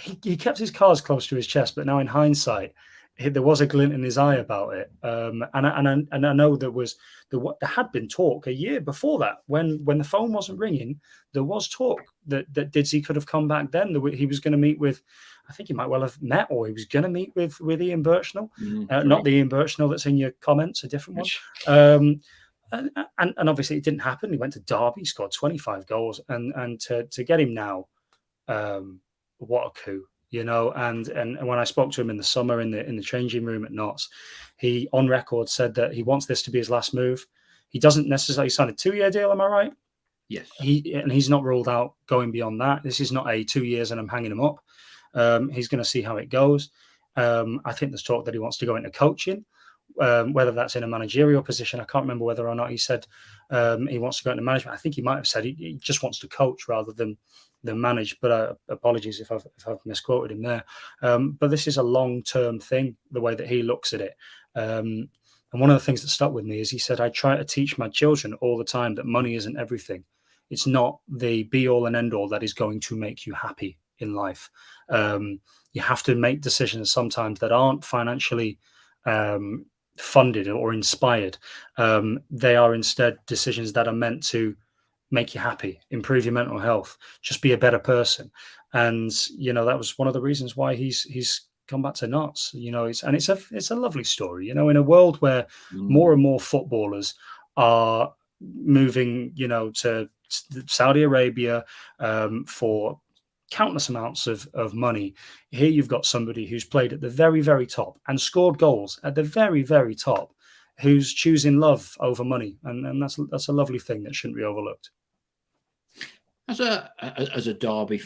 he kept his cards close to his chest, but now in hindsight, there was a glint in his eye about it, and I know there had been talk a year before that when the phone wasn't ringing. There was talk that Didsy could have come back then. He was going to meet with, I think he might well have met, or he was going to meet with Ian Birchnell, not the Ian Birchnell that's in your comments, a different one. And obviously it didn't happen. He went to Derby, scored 25 goals, and to get him now, what a coup. And when I spoke to him in the summer in the changing room at Notts, he on record said that he wants this to be his last move. He doesn't necessarily sign a 2-year deal. Am I right? Yes. He's not ruled out going beyond that. This is not a 2 years and I'm hanging him up. He's going to see how it goes. I think there's talk that he wants to go into coaching, whether that's in a managerial position. I can't remember whether or not he said he wants to go into management. I think he might have said he just wants to coach rather than manage, but apologies if I've misquoted him there. But this is a long-term thing, the way that he looks at it. And one of the things that stuck with me is he said, I try to teach my children all the time that money isn't everything. It's not the be-all and end-all that is going to make you happy in life. You have to make decisions sometimes that aren't financially funded or inspired. They are instead decisions that are meant to make you happy, improve your mental health, just be a better person. And that was one of the reasons why he's come back to Notts. It's a lovely story. In a world where more and more footballers are moving, to Saudi Arabia for countless amounts of money. Here you've got somebody who's played at the very, very top and scored goals at the very, very top, who's choosing love over money, and that's a lovely thing that shouldn't be overlooked. As a Derby,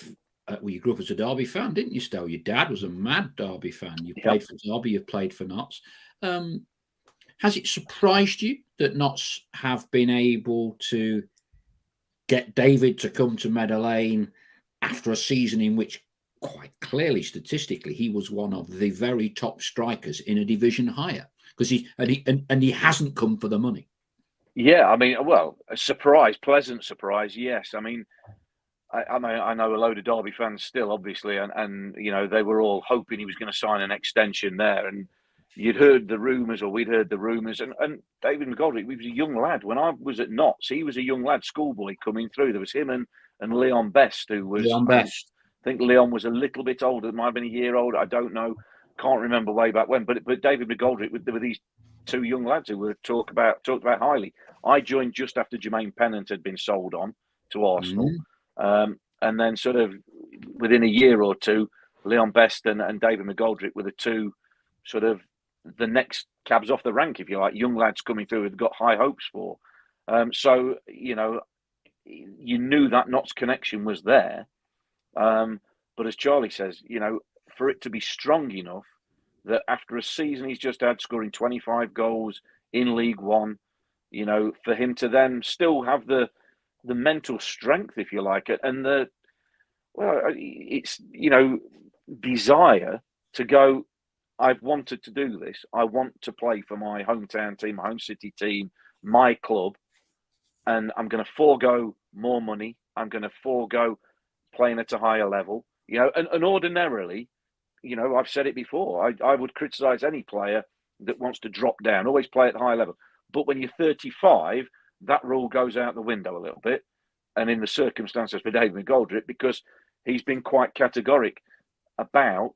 you grew up as a Derby fan, didn't you, Stell? Your dad was a mad Derby fan. You played for Derby, you've played for Notts. Has it surprised you that Notts have been able to get David to come to Meadow Lane after a season in which, quite clearly, statistically, he was one of the very top strikers in a division higher? because he hasn't come for the money. Yeah, I mean, well, a surprise, pleasant surprise. Yes, I mean, I know a load of Derby fans still, obviously, and you know they were all hoping he was going to sign an extension there, and you'd heard the rumours, or we'd heard the rumours, and David McGoldrick, he was a young lad when I was at Notts. He was a young lad, schoolboy coming through. There was him and Leon Best, who was Leon Best. I think Leon was a little bit older, might have been a year older. I don't know, can't remember way back when. But David McGoldrick, there were these two young lads who were talked about highly. I joined just after Jermaine Pennant had been sold on to Arsenal. And then sort of within a year or two, Leon Best and David McGoldrick were the two sort of the next cabs off the rank, if you like, young lads coming through who've got high hopes for. So, you know, you knew that Notts connection was there. But as Charlie says, you know, for it to be strong enough that after a season he's just had, scoring 25 goals in League One, you know, for him to then still have the mental strength, if you like, and it's, you know, desire to go, I've wanted to do this. I want to play for my hometown team, my home city team, my club, and I'm going to forego more money. I'm going to forego playing at a higher level, you know, and ordinarily, you know, I've said it before, I would criticise any player that wants to drop down, always play at a high level. But when you're 35, that rule goes out the window a little bit. And in the circumstances for David McGoldrick, because he's been quite categoric about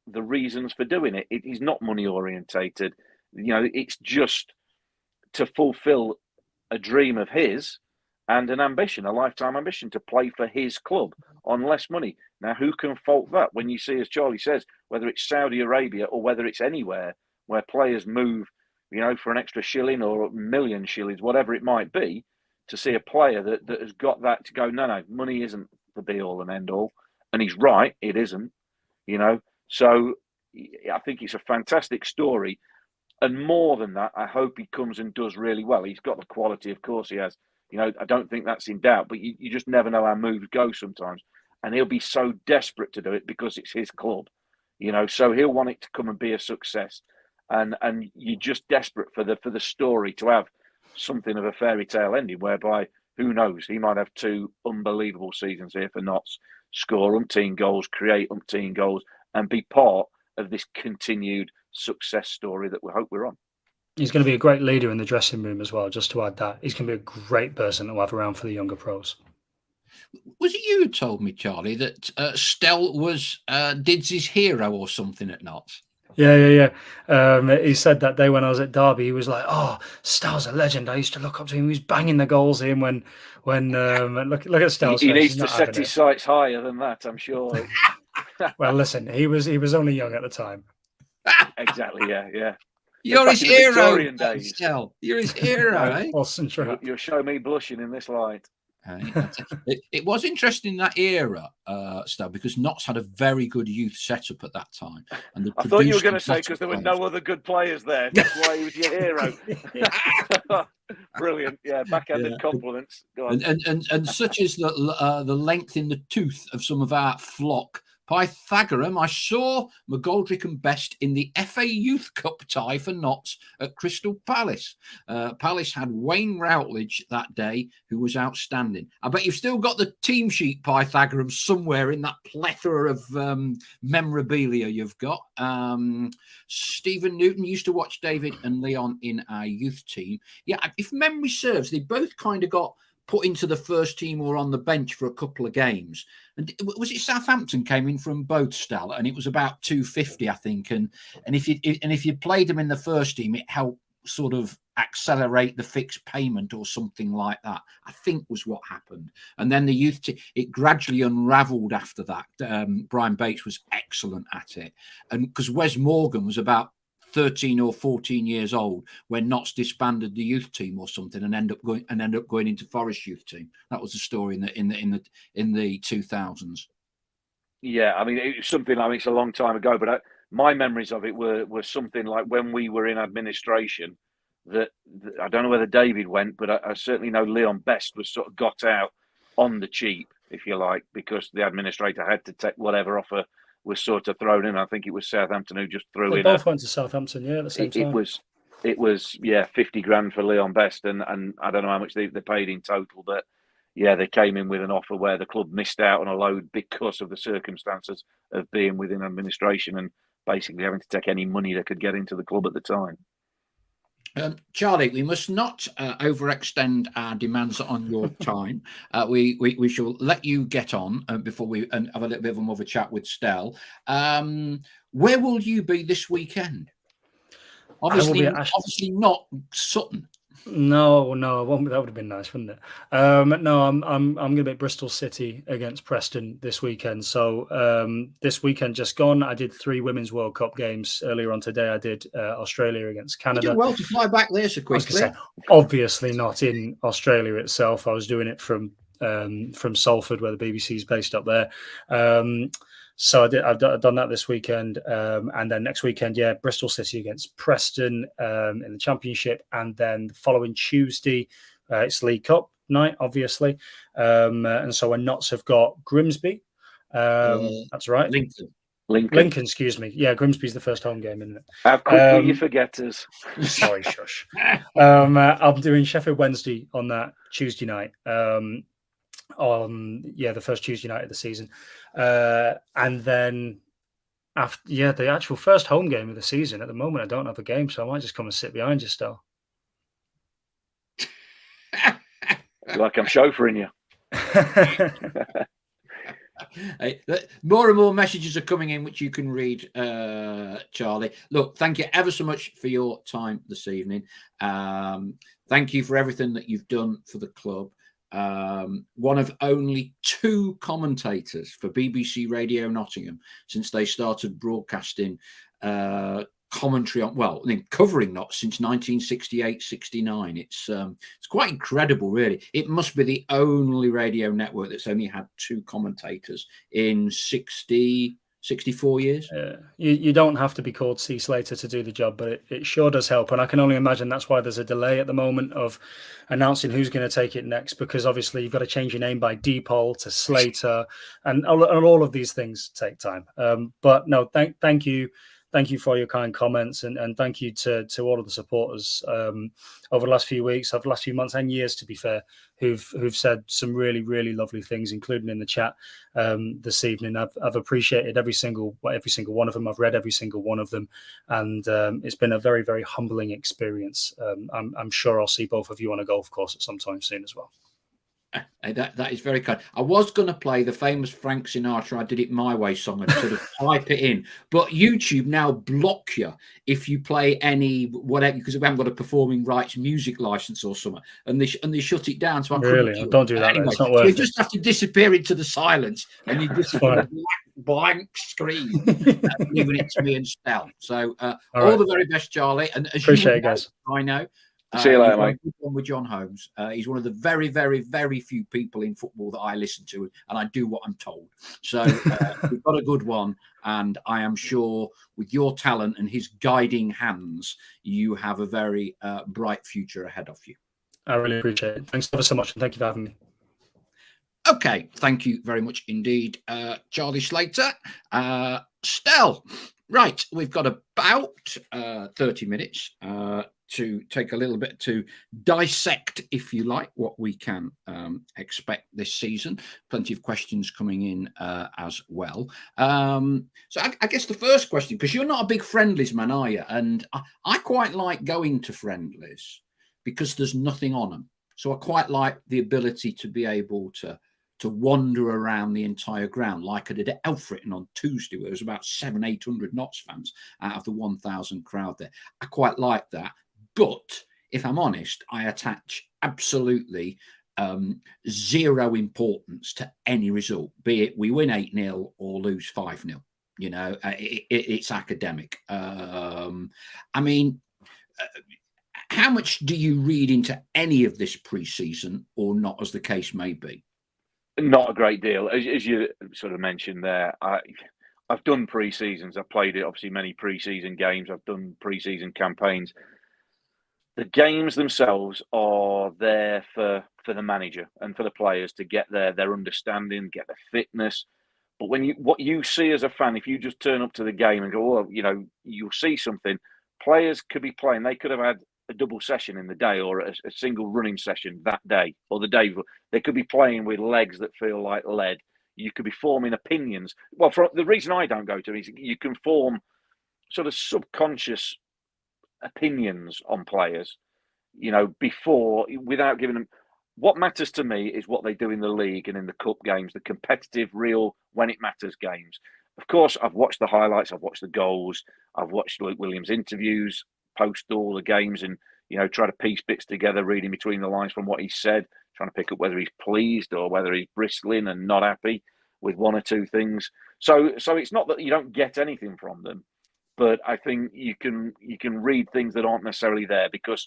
the reasons for doing it. He's not money orientated. You know, it's just to fulfill a dream of his and an ambition, a lifetime ambition to play for his club on less money. Now, who can fault that when you see, as Charlie says, whether it's Saudi Arabia or whether it's anywhere where players move, you know, for an extra shilling or a million shillings, whatever it might be, to see a player that has got that to go, no, money isn't the be all and end all. And he's right, it isn't, you know. So I think it's a fantastic story. And more than that, I hope he comes and does really well. He's got the quality, of course he has. You know, I don't think that's in doubt, but you just never know how moves go sometimes. And he'll be so desperate to do it because it's his club, you know, so he'll want it to come and be a success. And you're just desperate for the story to have something of a fairy tale ending, whereby, who knows, he might have two unbelievable seasons here for Notts, score umpteen goals, create umpteen goals, and be part of this continued success story that we hope we're on. He's going to be a great leader in the dressing room as well, just to add that. He's going to be a great person to have around for the younger pros. Was it you who told me, Charlie, that Stell was Dids' hero or something at Notts? Yeah. He said that day when I was at Derby, he was like, "Oh, Stell's a legend. I used to look up to him. He was banging the goals in when look at Stell's He face. needs to set his sights higher than that, I'm sure." Well, listen, he was only young at the time. Exactly. Yeah. You're his hero, Stell. You're his hero, eh? Wasn't true. You'll show me blushing in this light. It was interesting in that era, Stell, because Notts had a very good youth setup at that time. And I thought you were going to say because there were no other good players there. That's why he was your hero. Brilliant, yeah. Backhanded compliments. Go on. And such is the length in the tooth of some of our flock. Pythagorean, I saw McGoldrick and Best in the FA Youth Cup tie for Notts at Crystal Palace. Palace had Wayne Routledge that day, who was outstanding. I bet you've still got the team sheet, Pythagorean, somewhere in that plethora of memorabilia you've got. Stephen Newton used to watch David and Leon in our youth team. Yeah, if memory serves, they both kind of got put into the first team or on the bench for a couple of games. And was it Southampton came in from both, Stallard, and it was about 250, I think. And if you played them in the first team, it helped sort of accelerate the fixed payment or something like that, I think was what happened. And then the youth team, it gradually unravelled after that. Brian Bates was excellent at it. And because Wes Morgan was about 13 or 14 years old when Notts disbanded the youth team or something and end up going into Forest youth team. That was the story in the 2000s. Yeah, I mean, it was something. I mean, it's a long time ago, but my memories of it were something like when we were in administration. That I don't know whether David went, but I certainly know Leon Best was sort of got out on the cheap, if you like, because the administrator had to take whatever offer was sort of thrown in. I think it was Southampton who just threw in. They both went to Southampton, yeah, at the same time. it was 50 grand for Leon Best, and I don't know how much they paid in total, but they came in with an offer where the club missed out on a load because of the circumstances of being within administration and basically having to take any money they could get into the club at the time. Charlie, we must not overextend our demands on your time. We shall let you get on before we have a little bit of a more of a chat with Stell. Where will you be this weekend? Obviously not Sutton. No, I won't. That would have been nice, wouldn't it? No, I'm going to be at Bristol City against Preston this weekend. So this weekend just gone, I did 3 Women's World Cup games. Earlier on today, I did Australia against Canada. You did well to fly back there so quickly. I was obviously not in Australia itself. I was doing it from Salford, where the BBC is based up there. So I've done that this weekend, and then next weekend, Bristol City against Preston in the Championship, and then the following Tuesday, it's League Cup night, obviously, and so our Notts have got Grimsby. That's right, Lincoln. Excuse me. Yeah, Grimsby's the first home game, isn't it? How quickly you forget us. Sorry, shush. I'm doing Sheffield Wednesday on that Tuesday night. On the first Tuesday night of the season, and then after the actual first home game of the season. At the moment, I don't have a game, so I might just come and sit behind you still. Like I'm chauffeuring you. More and more messages are coming in, which you can read, Charlie. Look, thank you ever so much for your time this evening. Thank you for everything that you've done for the club. One of only 2 commentators for BBC Radio Nottingham since they started broadcasting commentary on, covering Notts since 1968-69. It's quite incredible, really. It must be the only radio network that's only had 2 commentators in 64 years. You don't have to be called C. Slater to do the job, but it sure does help. And I can only imagine that's why there's a delay at the moment of announcing who's going to take it next, because obviously you've got to change your name by Deepol to Slater, and all of these things take time. But no, thank you. Thank you for your kind comments, and thank you to all of the supporters over the last few weeks, over the last few months and years, to be fair, who've said some really, really lovely things, including in the chat this evening. I've appreciated every single one of them. I've read every single one of them, and it's been a very, very humbling experience. I'm sure I'll see both of you on a golf course at some time soon as well. That is very kind. I was going to play the famous Frank Sinatra "I Did It My Way" song and sort of type it in, but YouTube now block you if you play any whatever, because we haven't got a performing rights music license or something, and they shut it down. So I really don't do that. Anyway, it's not worth you it. Just have to disappear into the silence, and you just a blank screen, leaving it to me and Stell. So all the very best, Charlie, and as appreciate it, guys. I know. See you later, mate. With John Holmes. He's one of the very, very, very few people in football that I listen to, and I do what I'm told. So we've got a good one, and I am sure with your talent and his guiding hands, you have a very bright future ahead of you. I really appreciate it. Thanks ever so much, and thank you for having me. Okay, thank you very much indeed, Charlie Slater. Stell, right, we've got about 30 minutes to take a little bit to dissect, if you like, what we can expect this season. Plenty of questions coming in as well. So I guess the first question, because you're not a big friendlies man, are you? And I quite like going to friendlies because there's nothing on them. So I quite like the ability to be able to wander around the entire ground, like I did at Elfritten on Tuesday, where there was about 700-800 Notts fans out of the 1,000 crowd there. I quite like that. But if I'm honest, I attach absolutely zero importance to any result, be it we win 8-0 or lose 5-0. You know, it's academic. I mean, how much do you read into any of this pre-season or not, as the case may be? Not a great deal. As you sort of mentioned there, I've done pre-seasons. I've played it, obviously, many pre-season games. I've done pre-season campaigns. The games themselves are there for the manager and for the players to get their understanding, get their fitness. But what you see as a fan, if you just turn up to the game and go, well, you know, you'll see something, players could be playing. They could have had a double session in the day or a single running session that day or the day before. They could be playing with legs that feel like lead. You could be forming opinions. Well, for the reason I don't go to is you can form sort of subconscious opinions on players, before, without giving them. What matters to me is what they do in the league and in the cup games, the competitive, real, when it matters games. Of course, I've watched the highlights, I've watched the goals, I've watched Luke Williams' interviews, post all the games, and try to piece bits together, reading between the lines from what he said, trying to pick up whether he's pleased or whether he's bristling and not happy with one or two things. So it's not that you don't get anything from them, but I think you can read things that aren't necessarily there, because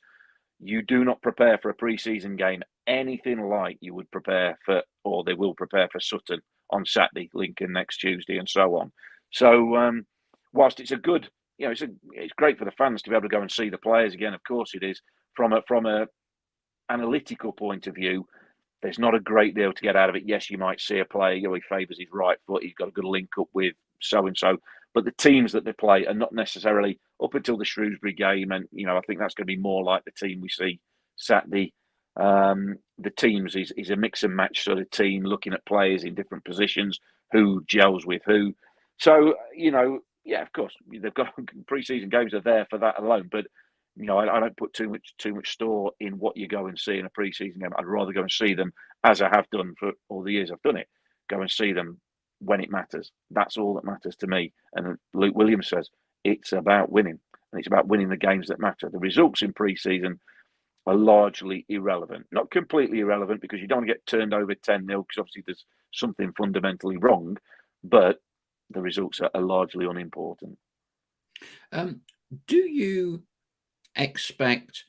you do not prepare for a pre-season game anything like you would prepare for, or they will prepare for Sutton on Saturday, Lincoln next Tuesday, and so on. So whilst it's a good, it's great for the fans to be able to go and see the players again. Of course, it is from a analytical point of view. There's not a great deal to get out of it. Yes, you might see a player, he favours his right foot, he's got a good link up with so and so. But the teams that they play are not necessarily up until the Shrewsbury game, and I think that's going to be more like the team we see Saturday. The teams is a mix and match sort of team, looking at players in different positions, who gels with who. So yeah, of course they've got pre-season games are there for that alone. But I don't put too much store in what you go and see in a pre-season game. I'd rather go and see them, as I have done for all the years I've done it. Go and see them when it matters. That's all that matters to me. And Luke Williams says it's about winning, and it's about winning the games that matter. The results in pre-season are largely irrelevant. Not completely irrelevant, because you don't get turned over 10-0, because obviously there's something fundamentally wrong, but the results are largely unimportant. Do you expect,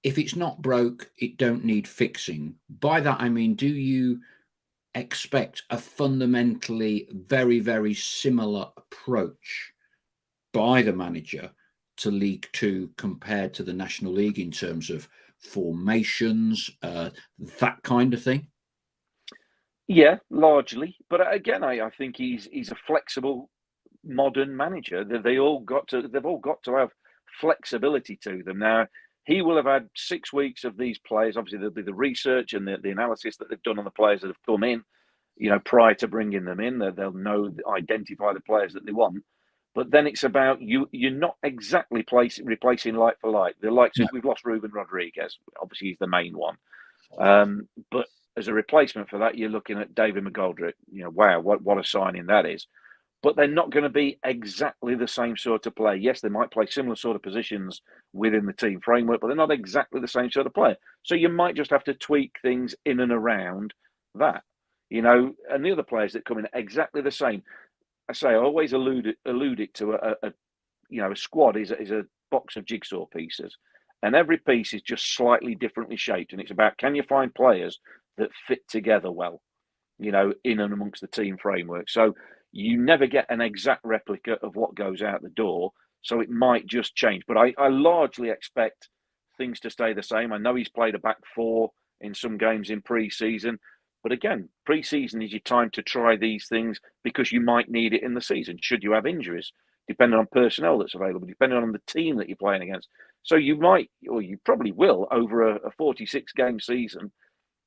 if it's not broke, it don't need fixing? By that I mean, do you expect a fundamentally very, very similar approach by the manager to League Two compared to the National League in terms of formations, that kind of thing? Yeah, largely. But again, I think he's a flexible, modern manager. They've all got to have flexibility to them. Now, he will have had 6 weeks of these players. Obviously, there'll be the research and the analysis that they've done on the players that have come in, prior to bringing them in. They'll identify the players that they want. But then it's about you're not exactly replacing like for like. The likes of, we've lost Ruben Rodriguez. Obviously, he's the main one. But as a replacement for that, you're looking at David McGoldrick. Wow, what a signing that is. But they're not going to be exactly the same sort of player. Yes, they might play similar sort of positions within the team framework, but they're not exactly the same sort of player. So you might just have to tweak things in and around that, and the other players that come in exactly the same. I always allude it to a squad is a box of jigsaw pieces, and every piece is just slightly differently shaped. And it's about, can you find players that fit together well, in and amongst the team framework. So you never get an exact replica of what goes out the door. So it might just change. But I largely expect things to stay the same. I know he's played a back four in some games in pre-season. But again, pre-season is your time to try these things, because you might need it in the season, should you have injuries, depending on personnel that's available, depending on the team that you're playing against. So you might, or you probably will, over a 46-game season,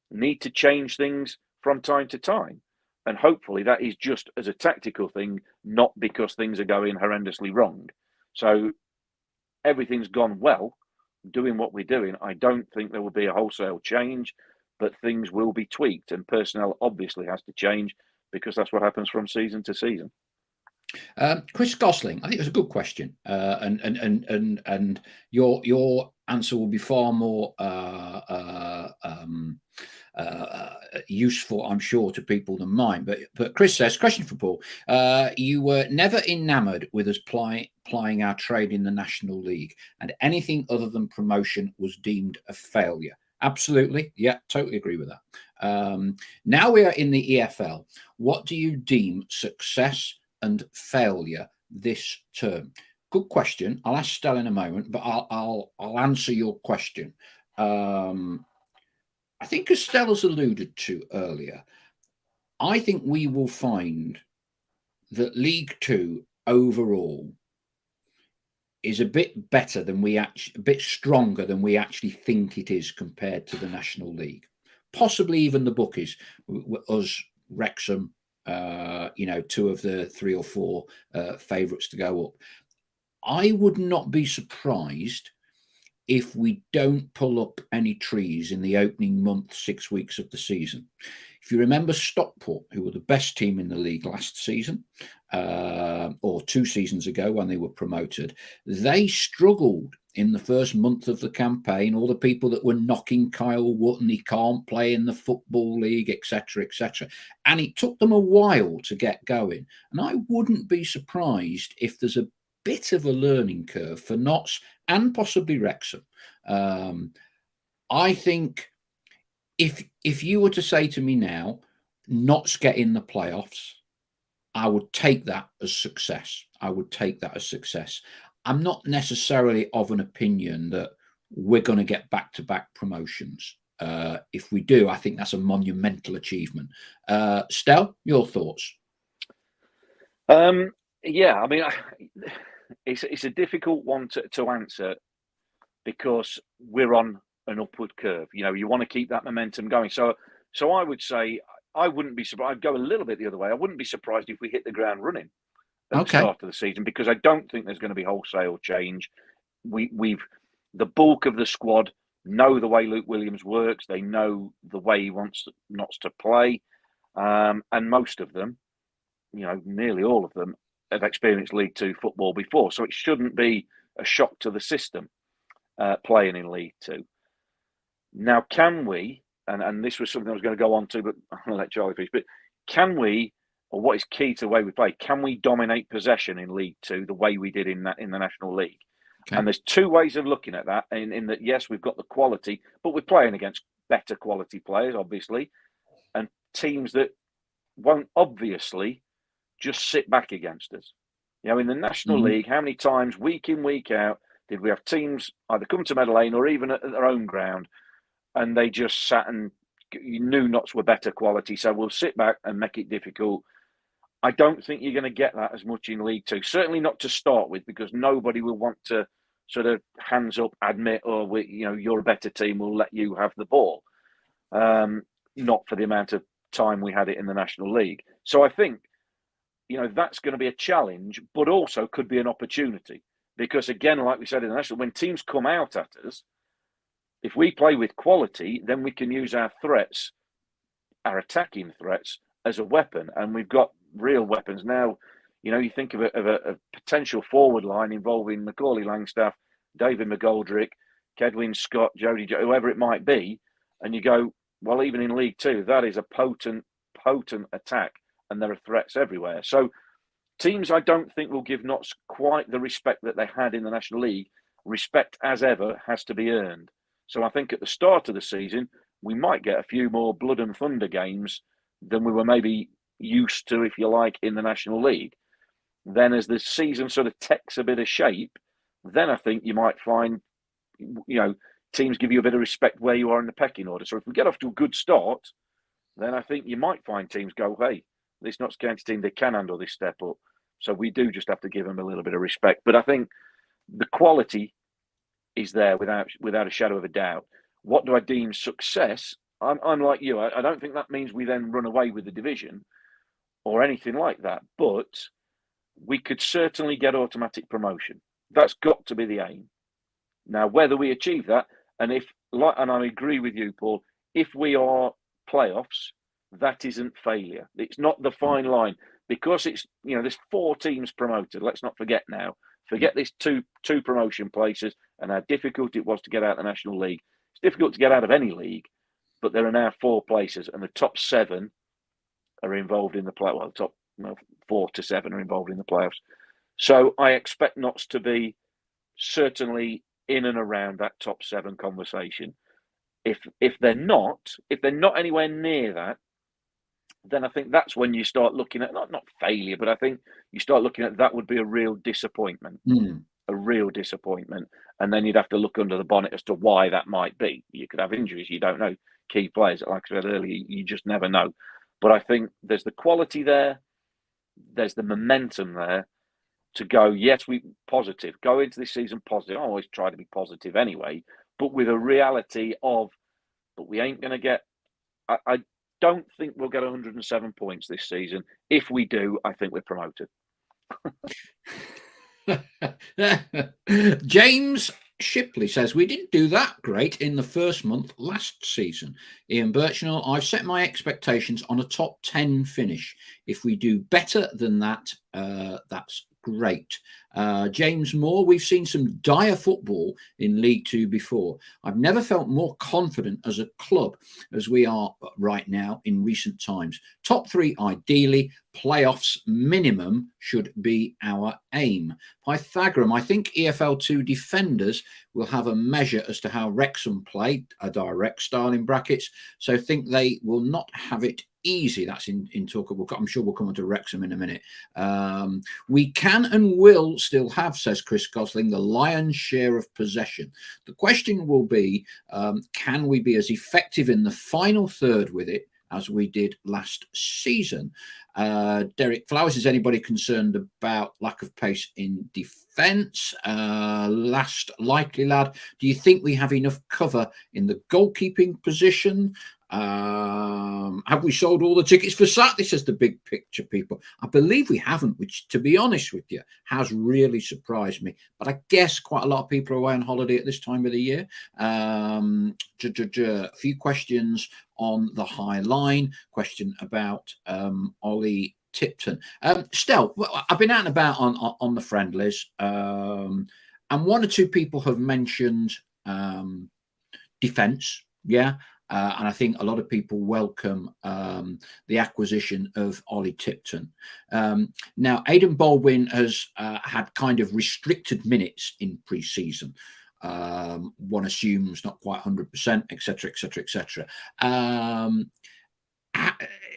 need to change things from time to time. And hopefully that is just as a tactical thing, not because things are going horrendously wrong. So everything's gone well, doing what we're doing. I don't think there will be a wholesale change, but things will be tweaked, and personnel obviously has to change, because that's what happens from season to season. Chris Gosling, I think it was a good question, and your answer will be far more useful, I'm sure, to people than mine. But Chris says, question for Paul: you were never enamoured with us plying our trade in the National League, and anything other than promotion was deemed a failure. Absolutely. Yeah, totally agree with that. Now we are in the EFL. What do you deem success and failure this term? Good question. I'll ask Stell in a moment, but I'll answer your question. I think, as Stell has alluded to earlier, I think we will find that League Two overall is a bit better than a bit stronger than we actually think it is compared to the National League. Possibly even the bookies, us, Wrexham, two of the 3 or 4 favourites to go up. I would not be surprised if we don't pull up any trees in the opening month, 6 weeks of the season. If you remember Stockport, who were the best team in the league last season, or 2 seasons ago when they were promoted, they struggled in the first month of the campaign. All the people that were knocking Kyle Wood and he can't play in the Football League, etc., etc. And it took them a while to get going. And I wouldn't be surprised if there's a bit of a learning curve for Notts and possibly Wrexham. I think if you were to say to me now, Notts get in the playoffs, I would take that as success. I'm not necessarily of an opinion that we're going to get back-to-back promotions. If we do, I think that's a monumental achievement. Stel, your thoughts? Yeah, I mean, it's a difficult one to answer because we're on an upward curve. You want to keep that momentum going. So I would say I wouldn't be surprised. I'd go a little bit the other way. I wouldn't be surprised if we hit the ground running at the start of the season, because I don't think there's going to be wholesale change. We've the bulk of the squad know the way Luke Williams works. They know the way he wants Notts to play, and most of them, nearly all of them, have experienced League Two football before, so it shouldn't be a shock to the system playing in League Two. Now, can we? And this was something I was going to go on to, but I'm going to let Charlie finish. But can we, or what is key to the way we play? Can we dominate possession in League Two the way we did in the National League? Okay. And there's 2 ways of looking at that. In that, yes, we've got the quality, but we're playing against better quality players, obviously, and teams that won't obviously just sit back against us. In the National League, how many times, week in, week out, did we have teams either come to Meadow Lane or even at their own ground, and they just sat and you knew Notts were better quality, so we'll sit back and make it difficult. I don't think you're going to get that as much in League Two. Certainly not to start with, because nobody will want to sort of hands up admit, you're a better team, we'll let you have the ball. Not for the amount of time we had it in the National League. So I think, that's going to be a challenge, but also could be an opportunity. Because again, like we said in the National, when teams come out at us, if we play with quality, then we can use our threats, our attacking threats, as a weapon. And we've got real weapons now. You think of a potential forward line involving Macaulay Langstaff, David McGoldrick, Kedwin Scott, Jody, whoever it might be, and you go, well, even in League Two, that is a potent attack, and there are threats everywhere. So teams, I don't think, will give Notts quite the respect that they had in the National League. Respect, as ever, has to be earned. So I think at the start of the season, we might get a few more blood and thunder games than we were maybe used to, if you like, in the National League. Then as the season sort of takes a bit of shape, then I think you might find, teams give you a bit of respect where you are in the pecking order. So if we get off to a good start, then I think you might find teams go, hey, this Notts County team, they can handle this step up. So we do just have to give them a little bit of respect. But I think the quality is there without a shadow of a doubt. What do I deem success? I'm like you. I don't think that means we then run away with the division or anything like that. But we could certainly get automatic promotion. That's got to be the aim. Now, whether we achieve that, and I agree with you, Paul, if we are playoffs, that isn't failure. It's not the fine line, because it's, there's 4 teams promoted. Let's not forget now. Forget this two promotion places and how difficult it was to get out of the National League. It's difficult to get out of any league, but there are now 4 places, and the top 7 are involved in the play. Well, the top 4 to 7 are involved in the playoffs. So I expect Notts to be certainly in and around that top 7 conversation. If they're not anywhere near that, then I think that's when you start looking at not failure, but I think you start looking at that would be a real disappointment. A real disappointment. And then you'd have to look under the bonnet as to why that might be. You could have injuries, you don't know. Key players, like I said earlier, you just never know. But I think there's the quality there, there's the momentum there, to go, yes, we positive, go into this season positive. I always try to be positive anyway, but with a reality of, but we ain't going to get, I don't think we'll get 107 points this season. If we do, I think we're promoted. James Shipley says, we didn't do that great in the first month last season. Ian Birchnell, I've set my expectations on a top 10 finish. If we do better than that, that's great. James Moore, we've seen some dire football in League Two before. I've never felt more confident as a club as we are right now in recent times. Top 3 ideally, playoffs minimum should be our aim. Pythagorean, I think EFL2 defenders will have a measure as to how Wrexham play, a direct style in brackets, so think they will not have it easy. That's in talk. I'm sure we'll come on to Wrexham in a minute. We can and will still have, says Chris Gosling, the lion's share of possession. The question will be, can we be as effective in the final third with it as we did last season? Derek Flowers, is anybody concerned about lack of pace in defence? Last likely lad, do you think we have enough cover in the goalkeeping position? Have we sold all the tickets for Saturday, says the big picture people? I believe we haven't, which, to be honest with you, has really surprised me. But I guess quite a lot of people are away on holiday at this time of the year. A few questions on the high line. Question about Ollie Tipton. Stel, I've been out and about on the friendlies, and one or two people have mentioned defence. Yeah. And I think a lot of people welcome the acquisition of Ollie Tipton. Now, Aidan Baldwin has had kind of restricted minutes in pre-season. One assumes not quite 100%, etc., etc., etc.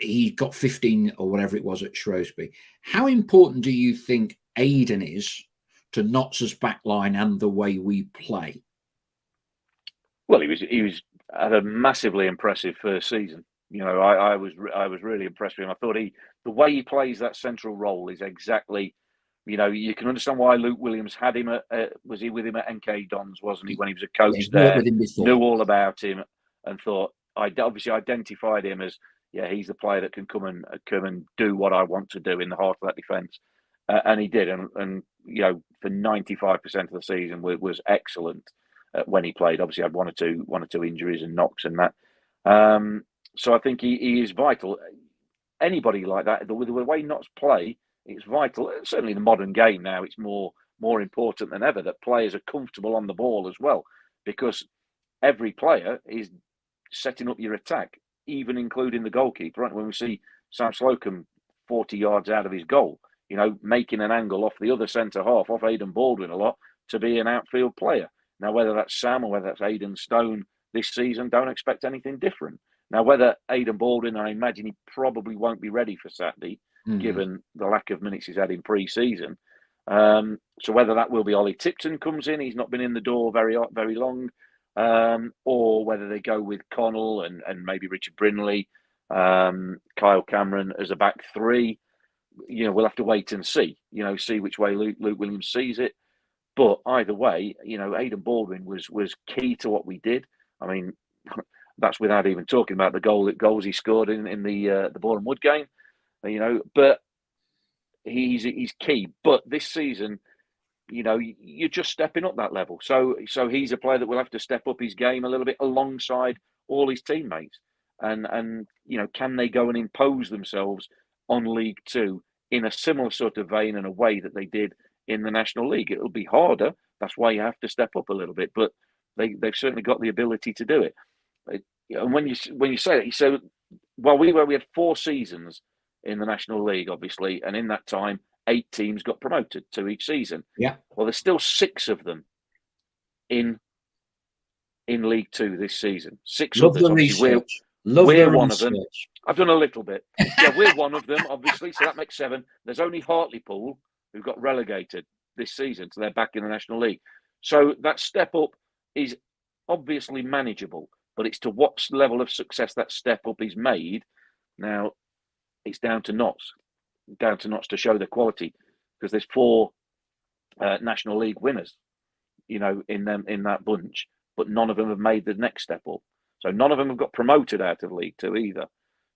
He got 15 or whatever it was at Shrewsbury. How important do you think Aidan is to Notts' backline and the way we play? Well, he was had a massively impressive first season. You know, I was really impressed with him. I thought the way he plays that central role is exactly, you know, you can understand why Luke Williams had him was he with him at NK Dons, wasn't he, when he was a coach there, knew all about him and thought, I obviously identified him as, yeah, he's the player that can come and do what I want to do in the heart of that defence. And he did. And you know, for 95% of the season was excellent. When he played, obviously had one or two injuries and knocks and that. So I think he is vital. Anybody like that, the way Notts play, it's vital. Certainly the modern game now, it's more important than ever that players are comfortable on the ball as well, because every player is setting up your attack, even including the goalkeeper. Right? When we see Sam Slocum 40 yards out of his goal, you know, making an angle off the other centre half, off Aidan Baldwin a lot, to be an outfield player. Now, whether that's Sam or whether that's Aidan Stone this season, don't expect anything different. Now, whether Aidan Baldwin, I imagine he probably won't be ready for Saturday, given the lack of minutes he's had in pre-season. So whether that will be Ollie Tipton comes in, he's not been in the door very long, or whether they go with Connell and maybe Richard Brinley, Kyle Cameron as a back three. You know, we'll have to wait and see. You know, see which way Luke Williams sees it. But either way, you know, Aidan Baldwin was key to what we did. I mean, that's without even talking about the goals he scored in the Boreham Wood game. You know, but he's key. But this season, you know, you're just stepping up that level. So he's a player that will have to step up his game a little bit alongside all his teammates. And you know, can they go and impose themselves on League Two in a similar sort of vein and a way that they did in the National League? It'll be harder. That's why you have to step up a little bit. But they've certainly got the ability to do it. And when you say that, so well, we had 4 seasons in the National League, obviously, and in that time, 8 teams got promoted to each season. Yeah. Well, there's still 6 of them in League Two this season. 6 Love others. The obviously, we're one of them. I've done a little bit. Yeah, we're one of them, obviously. So that makes 7. There's only Hartlepool who got relegated this season, so they're back in the National League. So that step up is obviously manageable, but it's to what level of success that step up is made. Now, it's down to Notts to show the quality, because there's 4 National League winners, in that bunch, but none of them have made the next step up. So none of them have got promoted out of League Two either.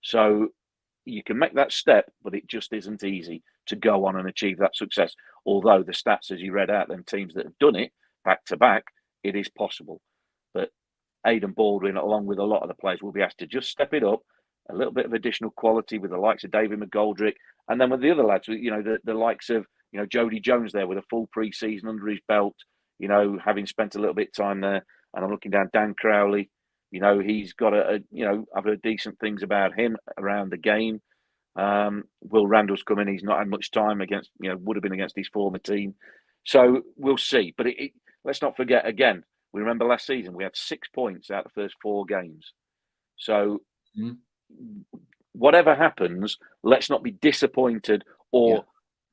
So you can make that step, but it just isn't easy to go on and achieve that success. Although the stats, as you read out, them teams that have done it back to back, it is possible. But Aidan Baldwin, along with a lot of the players, will be asked to just step it up, a little bit of additional quality with the likes of David McGoldrick, and then with the other lads, the likes of Jody Jones there with a full pre-season under his belt, having spent a little bit of time there. And I'm looking down Dan Crowley. He's got I've heard decent things about him around the game. Will Randall's come in. He's not had much time against, would have been against his former team. So we'll see. But let's not forget, again, we remember last season we had 6 points out of the first 4 games. So whatever happens, let's not be disappointed or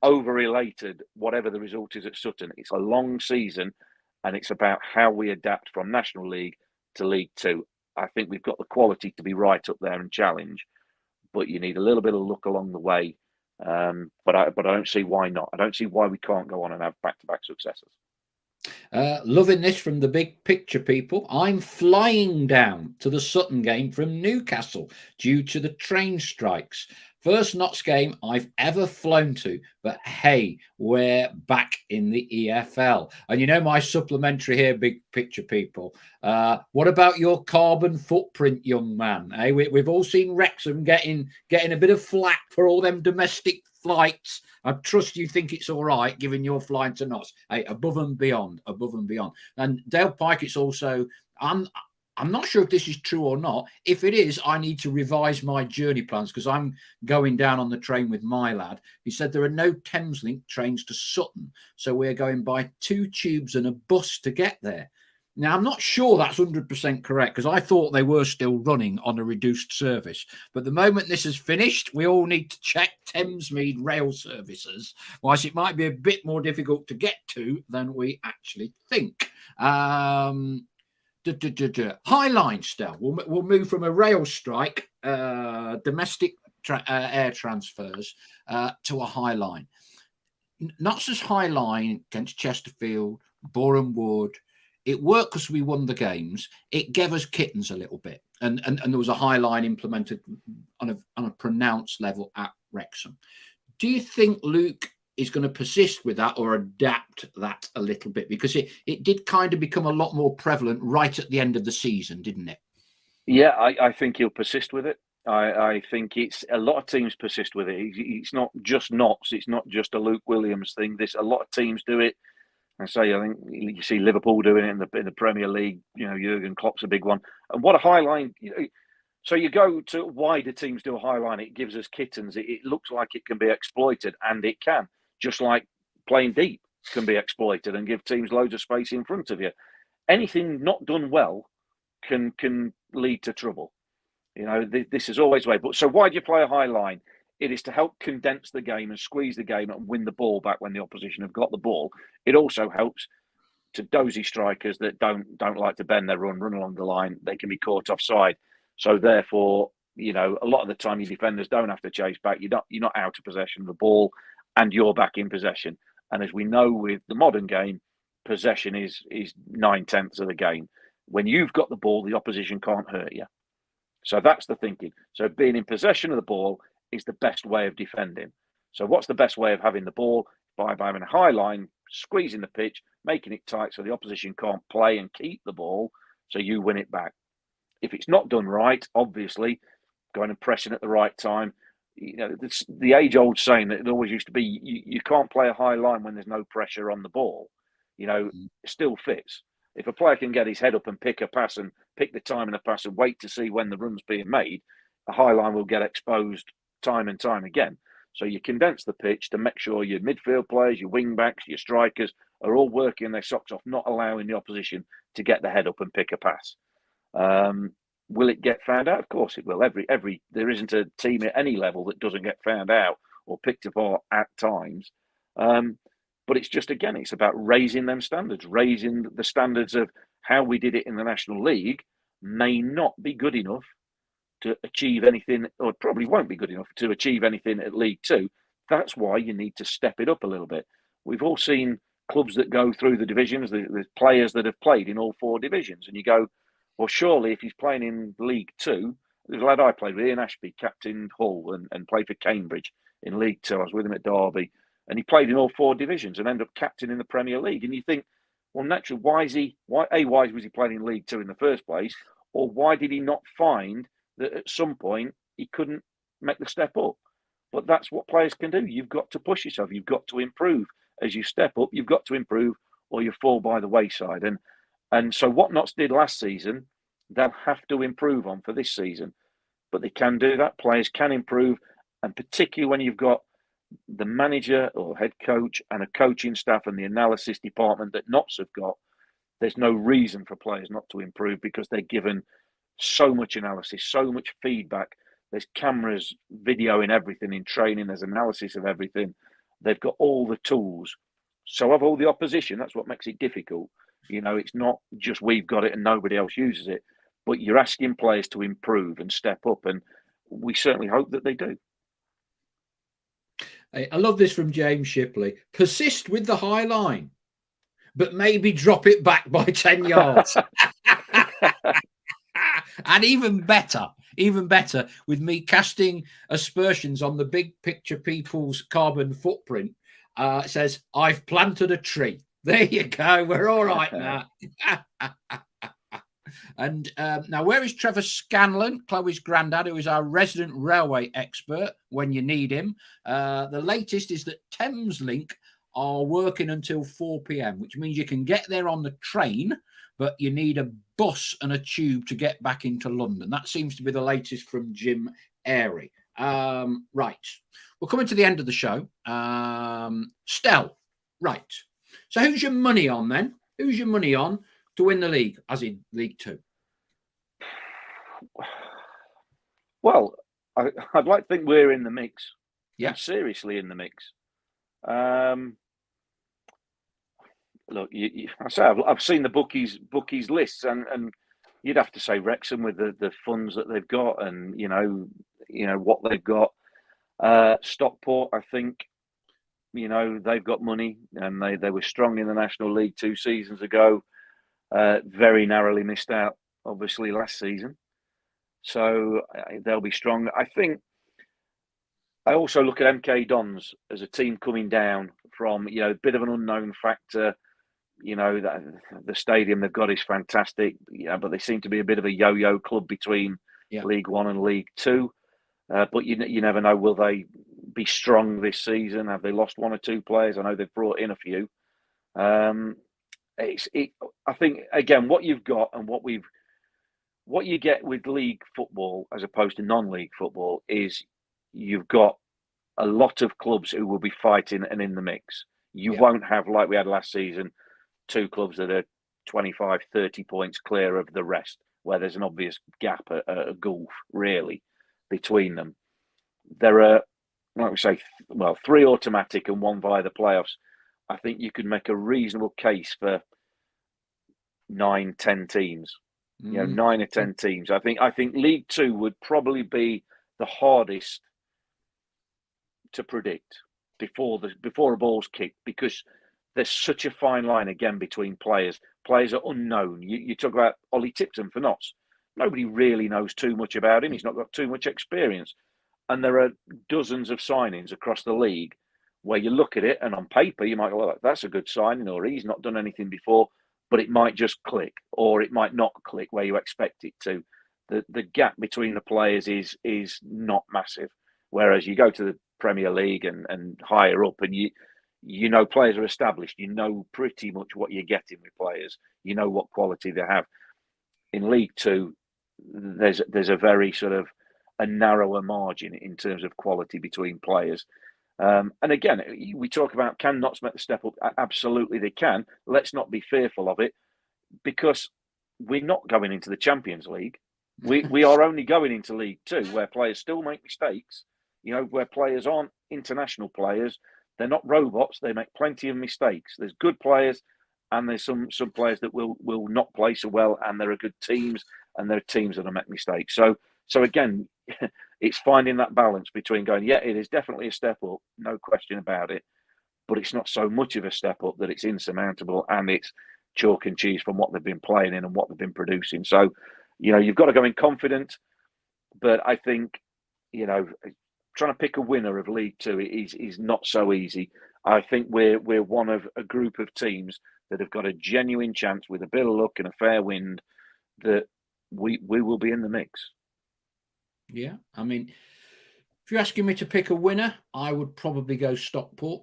over-elated, whatever the result is at Sutton. It's a long season, and it's about how we adapt from National League to League Two. I think we've got the quality to be right up there and challenge, but you need a little bit of luck along the way. But I don't see why not. I don't see why we can't go on and have back-to-back successes. Loving this from the big picture, people. I'm flying down to the Sutton game from Newcastle due to the train strikes. First Notts game I've ever flown to, but hey, we're back in the EFL. And my supplementary here, big picture people. What about your carbon footprint, young man? Hey, we've all seen Wrexham getting a bit of flack for all them domestic flights. I trust you think it's all right, given you're flying to Notts. Hey, above and beyond. And Dale Pike, it's also, I'm not sure if this is true or not. If it is, I need to revise my journey plans because I'm going down on the train with my lad. He said there are no Thameslink trains to Sutton, so we're going by 2 tubes and a bus to get there. Now, I'm not sure that's 100% correct because I thought they were still running on a reduced service. But the moment this is finished, we all need to check Thamesmead rail services, whilst it might be a bit more difficult to get to than we actually think. Highline, Stel. We'll move from a rail strike, domestic air transfers, to a Highline. Notts' Highline against Chesterfield, Boreham Wood. It worked because we won the games. It gave us kittens a little bit. And there was a Highline implemented on a pronounced level at Wrexham. Do you think Luke is going to persist with that or adapt that a little bit? Because it did kind of become a lot more prevalent right at the end of the season, didn't it? Yeah, I think he'll persist with it. I think it's a lot of teams persist with it. It's not just Notts. It's not just a Luke Williams thing. A lot of teams do it. I think you see Liverpool doing it in the Premier League. Jurgen Klopp's a big one. And what a Highline. So you go to why do teams do a Highline? It gives us kittens. It looks like it can be exploited, and it can. Just like playing deep can be exploited and give teams loads of space in front of you. Anything not done well can lead to trouble. This is always the way. But so why do you play a Highline? It is to help condense the game and squeeze the game and win the ball back when the opposition have got the ball. It also helps to dozy strikers that don't like to bend their run along the line. They can be caught offside. So therefore, a lot of the time your defenders don't have to chase back. You're not out of possession of the ball, and you're back in possession. And as we know with the modern game, possession is 9/10 of the game. When you've got the ball, the opposition can't hurt you. So that's the thinking. So being in possession of the ball is the best way of defending. So what's the best way of having the ball? By having a Highline, squeezing the pitch, making it tight so the opposition can't play and keep the ball, so you win it back. If it's not done right, obviously, going and pressing at the right time, the age-old saying that it always used to be, you can't play a Highline when there's no pressure on the ball. It still fits. If a player can get his head up and pick a pass and pick the time in a pass and wait to see when the run's being made, a Highline will get exposed time and time again. So you condense the pitch to make sure your midfield players, your wing backs, your strikers are all working their socks off, not allowing the opposition to get the head up and pick a pass. Will it get found out? Of course it will. There isn't a team at any level that doesn't get found out or picked apart at times. But it's just, again, it's about raising them standards, raising the standards of how we did it in the National League may not be good enough to achieve anything, or probably won't be good enough to achieve anything at League Two. That's why you need to step it up a little bit. We've all seen clubs that go through the divisions, the players that have played in all 4 divisions, and you go, well, surely if he's playing in League Two, there's a lad I played with, Ian Ashby, captained Hull and played for Cambridge in League Two. I was with him at Derby, and he played in all 4 divisions and ended up captain in the Premier League. And you think, well, naturally, why was he playing in League Two in the first place, or why did he not find that at some point he couldn't make the step up? But that's what players can do. You've got to push yourself. You've got to improve as you step up. You've got to improve, or you fall by the wayside. And so what Notts did last season, they'll have to improve on for this season. But they can do that. Players can improve, and particularly when you've got the manager or head coach and a coaching staff and the analysis department that Notts have got, there's no reason for players not to improve, because they're given so much analysis, so much feedback. There's cameras videoing everything in training. There's analysis of everything. They've got all the tools. So of all the opposition, that's what makes it difficult. You know, it's not just we've got it and nobody else uses it, but you're asking players to improve and step up, and we certainly hope that they do. I love this from James Shipley. Persist with the high line, but maybe drop it back by 10 yards. And even better with me casting aspersions on the big picture people's carbon footprint, says, I've planted a tree. There you go. We're all right now. And now, where is Trevor Scanlon, Chloe's granddad, who is our resident railway expert when you need him? The latest is that Thameslink are working until 4 p.m, which means you can get there on the train, but you need a bus and a tube to get back into London. That seems to be the latest from Jim Airy. Right. We're coming to the end of the show. Stell, right. So who's your money on then? Who's your money on to win the league, as in League Two? Well, I'd like to think we're in the mix. Yeah. Seriously in the mix. Look, I say I've seen the bookies lists, and you'd have to say Wrexham with the funds that they've got, and you know what they've got. Stockport, I think, they've got money, and they were strong in the National League 2 seasons ago. Very narrowly missed out, obviously, last season. So they'll be strong. I think I also look at MK Dons as a team coming down from, a bit of an unknown factor. That the stadium they've got is fantastic, but they seem to be a bit of a yo-yo club between League One and League Two. But you never know, will they be strong this season? Have they lost 1 or 2 players? I know they've brought in a few. I think, again, what you've got and what you get with league football as opposed to non-league football is you've got a lot of clubs who will be fighting and in the mix. You won't have, like we had last season, 2 clubs that are 25, 30 points clear of the rest, where there's an obvious gap, a gulf, really, between them. There are, like we say, 3 automatic and 1 via the playoffs. I think you could make a reasonable case for 9, 10 teams. 9 or 10 teams. I think League Two would probably be the hardest to predict before a ball's kicked, because there's such a fine line again between players. Players are unknown. You talk about Ollie Tipton for Notts. Nobody really knows too much about him. He's not got too much experience. And there are dozens of signings across the league where you look at it and on paper you might go, well, that's a good signing, or he's not done anything before, but it might just click, or it might not click where you expect it to. The gap between the players is not massive. Whereas you go to the Premier League and higher up, and you know players are established. You know pretty much what you're getting with players. You know what quality they have. In League Two, there's a very sort of a narrower margin in terms of quality between players. And again, we talk about, can Notts make the step up? Absolutely they can. Let's not be fearful of it, because we're not going into the Champions League. We are only going into League Two, where players still make mistakes, where players aren't international players. They're not robots. They make plenty of mistakes. There's good players, and there's some players that will not play so well, and there are good teams, and there are teams that'll make mistakes. So again, it's finding that balance between going, it is definitely a step up, no question about it, but it's not so much of a step up that it's insurmountable, and it's chalk and cheese from what they've been playing in and what they've been producing. So, you've got to go in confident, but I think, trying to pick a winner of League Two is not so easy. I think we're one of a group of teams that have got a genuine chance with a bit of luck and a fair wind that we will be in the mix. Yeah, I mean, if you're asking me to pick a winner, I would probably go Stockport.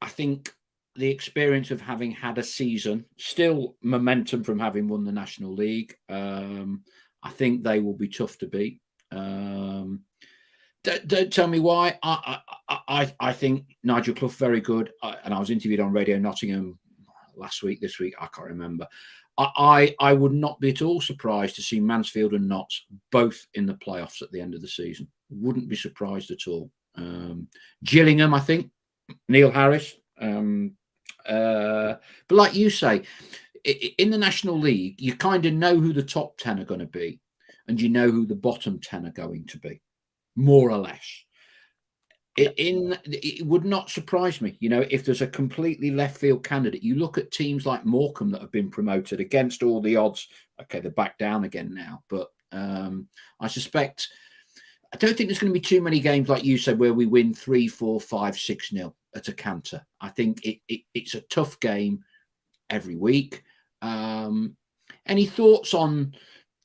I think the experience of having had a season, still momentum from having won the National League, I think they will be tough to beat. Don't tell me why. I think Nigel Clough very good, and I was interviewed on Radio Nottingham this week, I can't remember. I would not be at all surprised to see Mansfield and Notts both in the playoffs at the end of the season. Wouldn't be surprised at all. Gillingham, I think, Neil Harris. But like you say, in the National League, you kind of know who the top 10 are going to be, and you know who the bottom 10 are going to be, more or less. It would not surprise me, if there's a completely left field candidate. You look at teams like Morecambe that have been promoted against all the odds. Okay, they're back down again now, but I suspect, I don't think there's going to be too many games, like you said, where we win 3, 4, 5, 6-0 at a canter. I think it's a tough game every week. Any thoughts on,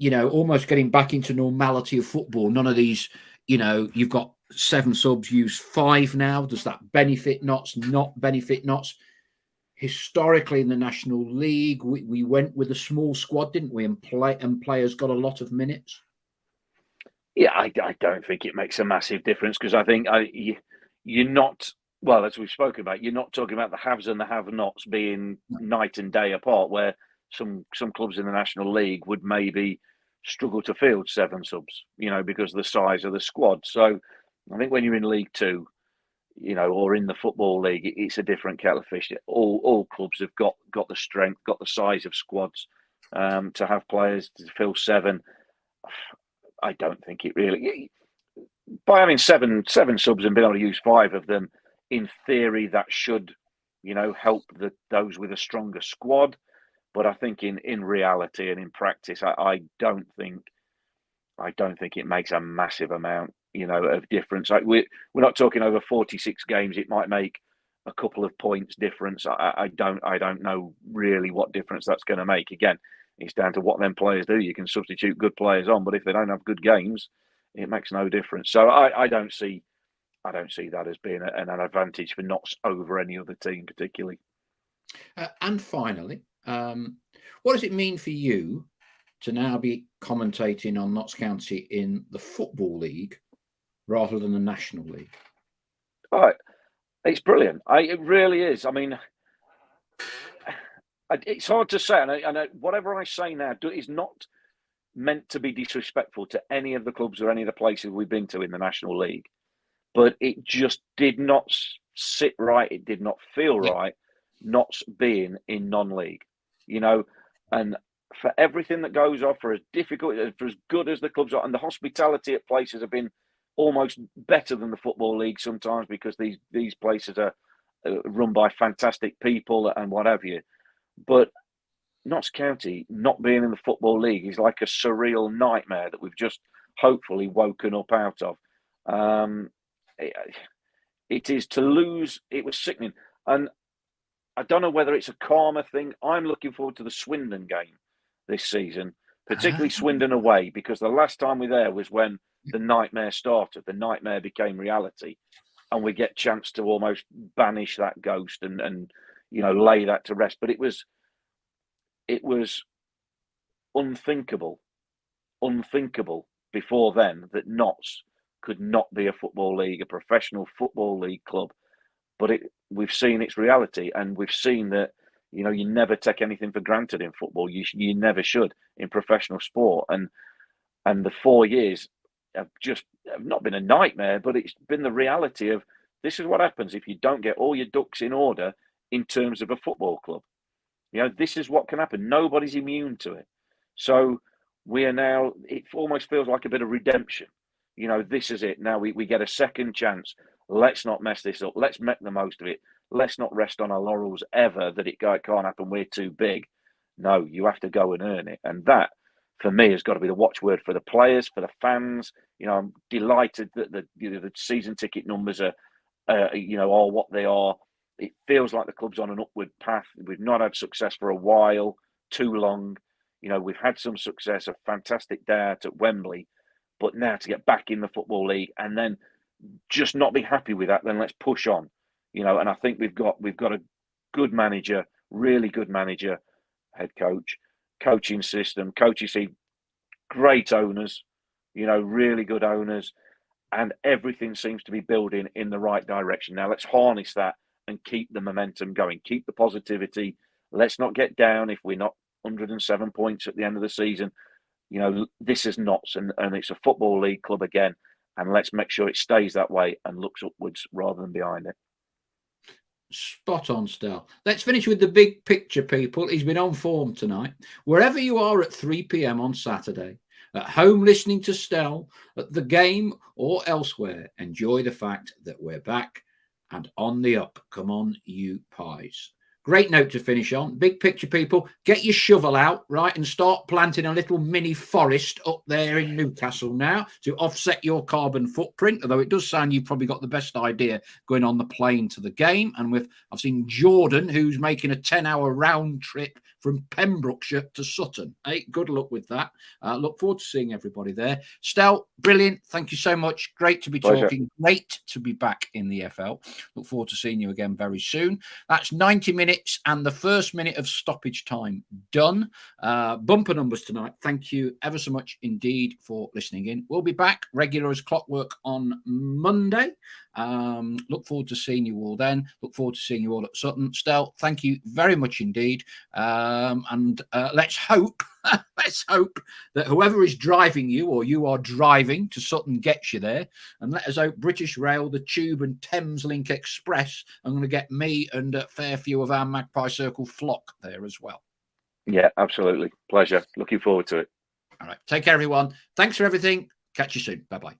almost getting back into normality of football? None of these, you've got 7 subs, use 5 now. Does that benefit Notts? Not benefit Notts? Historically in the National League, we went with a small squad, didn't we? And players got a lot of minutes. Yeah, I don't think it makes a massive difference, because I think you're not, well, as we've spoken about, you're not talking about the haves and the have-nots being night and day apart, where some clubs in the National League would maybe struggle to field 7 subs, because of the size of the squad. So I think when you're in League Two, or in the Football League, it's a different kettle of fish. All clubs have got the strength, got the size of squads to have players to fill 7. I don't think it really. By having seven subs and being able to use 5 of them, in theory, that should, help those with a stronger squad. But I think in reality and in practice, I don't think it makes a massive amount, of difference. We're not talking over 46 games. It might make a couple of points difference. I don't know really what difference that's going to make. Again, it's down to what them players do. You can substitute good players on, but if they don't have good games, it makes no difference. So I don't see that as being an advantage for Notts over any other team particularly. And finally, what does it mean for you to now be commentating on Notts County in the Football League rather than the National League? Oh, it's brilliant. It really is. I mean, it's hard to say, and whatever I say now is not meant to be disrespectful to any of the clubs or any of the places we've been to in the National League, but it just did not sit right. It did not feel right, Notts being in non-league, and for everything that goes on, for as difficult, for as good as the clubs are, and the hospitality at places have been almost better than the Football League sometimes, because these places are run by fantastic people and what have you. But Notts County not being in the Football League is like a surreal nightmare that we've just hopefully woken up out of. It is to lose. It was sickening. And I don't know whether it's a karma thing. I'm looking forward to the Swindon game this season, particularly Swindon away, because the last time we were there was when the nightmare started. The nightmare became reality, and we get a chance to almost banish that ghost and lay that to rest. But it was unthinkable before then that Notts could not be a football league, a professional football league club. But we've seen its reality, and we've seen that you never take anything for granted in football. You never should in professional sport, and the 4 years have not been a nightmare, but it's been the reality of this is what happens if you don't get all your ducks in order in terms of a football club. This is what can happen. Nobody's immune to it. So we are now, it almost feels like a bit of redemption. This is it. Now we get a second chance. Let's not mess this up. Let's make the most of it. let's not rest on our laurels ever that it can't happen, we're too big. No, you have to go and earn it. And that, for me, has got to be the watchword for the players, for the fans. I'm delighted that the season ticket numbers are what they are. It feels like the club's on an upward path. We've not had success for a while, too long. We've had some success, a fantastic day out at Wembley, but now to get back in the Football League and then just not be happy with that, then let's push on. And I think we've got a good manager, really good manager, head coach, coaching system, coaching, great owners, really good owners, and everything seems to be building in the right direction. Now let's harness that and keep the momentum going, keep the positivity. Let's not get down if we're not 107 points at the end of the season. This is nuts, and it's a Football League club again, and let's make sure it stays that way and looks upwards rather than behind it. Spot on, Stel. Let's finish with the big picture, people. He's been on form tonight. Wherever you are at 3 p.m. on Saturday, at home listening to Stel, at the game or elsewhere, enjoy the fact that we're back and on the up. Come on, you pies. Great note to finish on. Big picture, people. Get your shovel out, right, and start planting a little mini forest up there in Newcastle now to offset your carbon footprint. Although it does sound you've probably got the best idea going on the plane to the game. And I've seen Jordan, who's making a 10-hour round trip from Pembrokeshire to Sutton. Hey, good luck with that. Look forward to seeing everybody there. Stel, brilliant. Thank you so much. Great to be talking. Great to be back in the FL. Look forward to seeing you again very soon. That's 90 minutes and the first minute of stoppage time done. Bumper numbers tonight. Thank you ever so much indeed for listening in. We'll be back regular as clockwork on Monday. Look forward to seeing you all then. Look forward to seeing you all at Sutton. Stel, thank you very much indeed. And let's hope that whoever is driving you or you are driving to Sutton gets you there. And let us hope British Rail, the Tube and Thameslink Express are going to get me and a fair few of our Magpie Circle flock there as well. Yeah, absolutely. Pleasure. Looking forward to it. All right. Take care, everyone. Thanks for everything. Catch you soon. Bye-bye.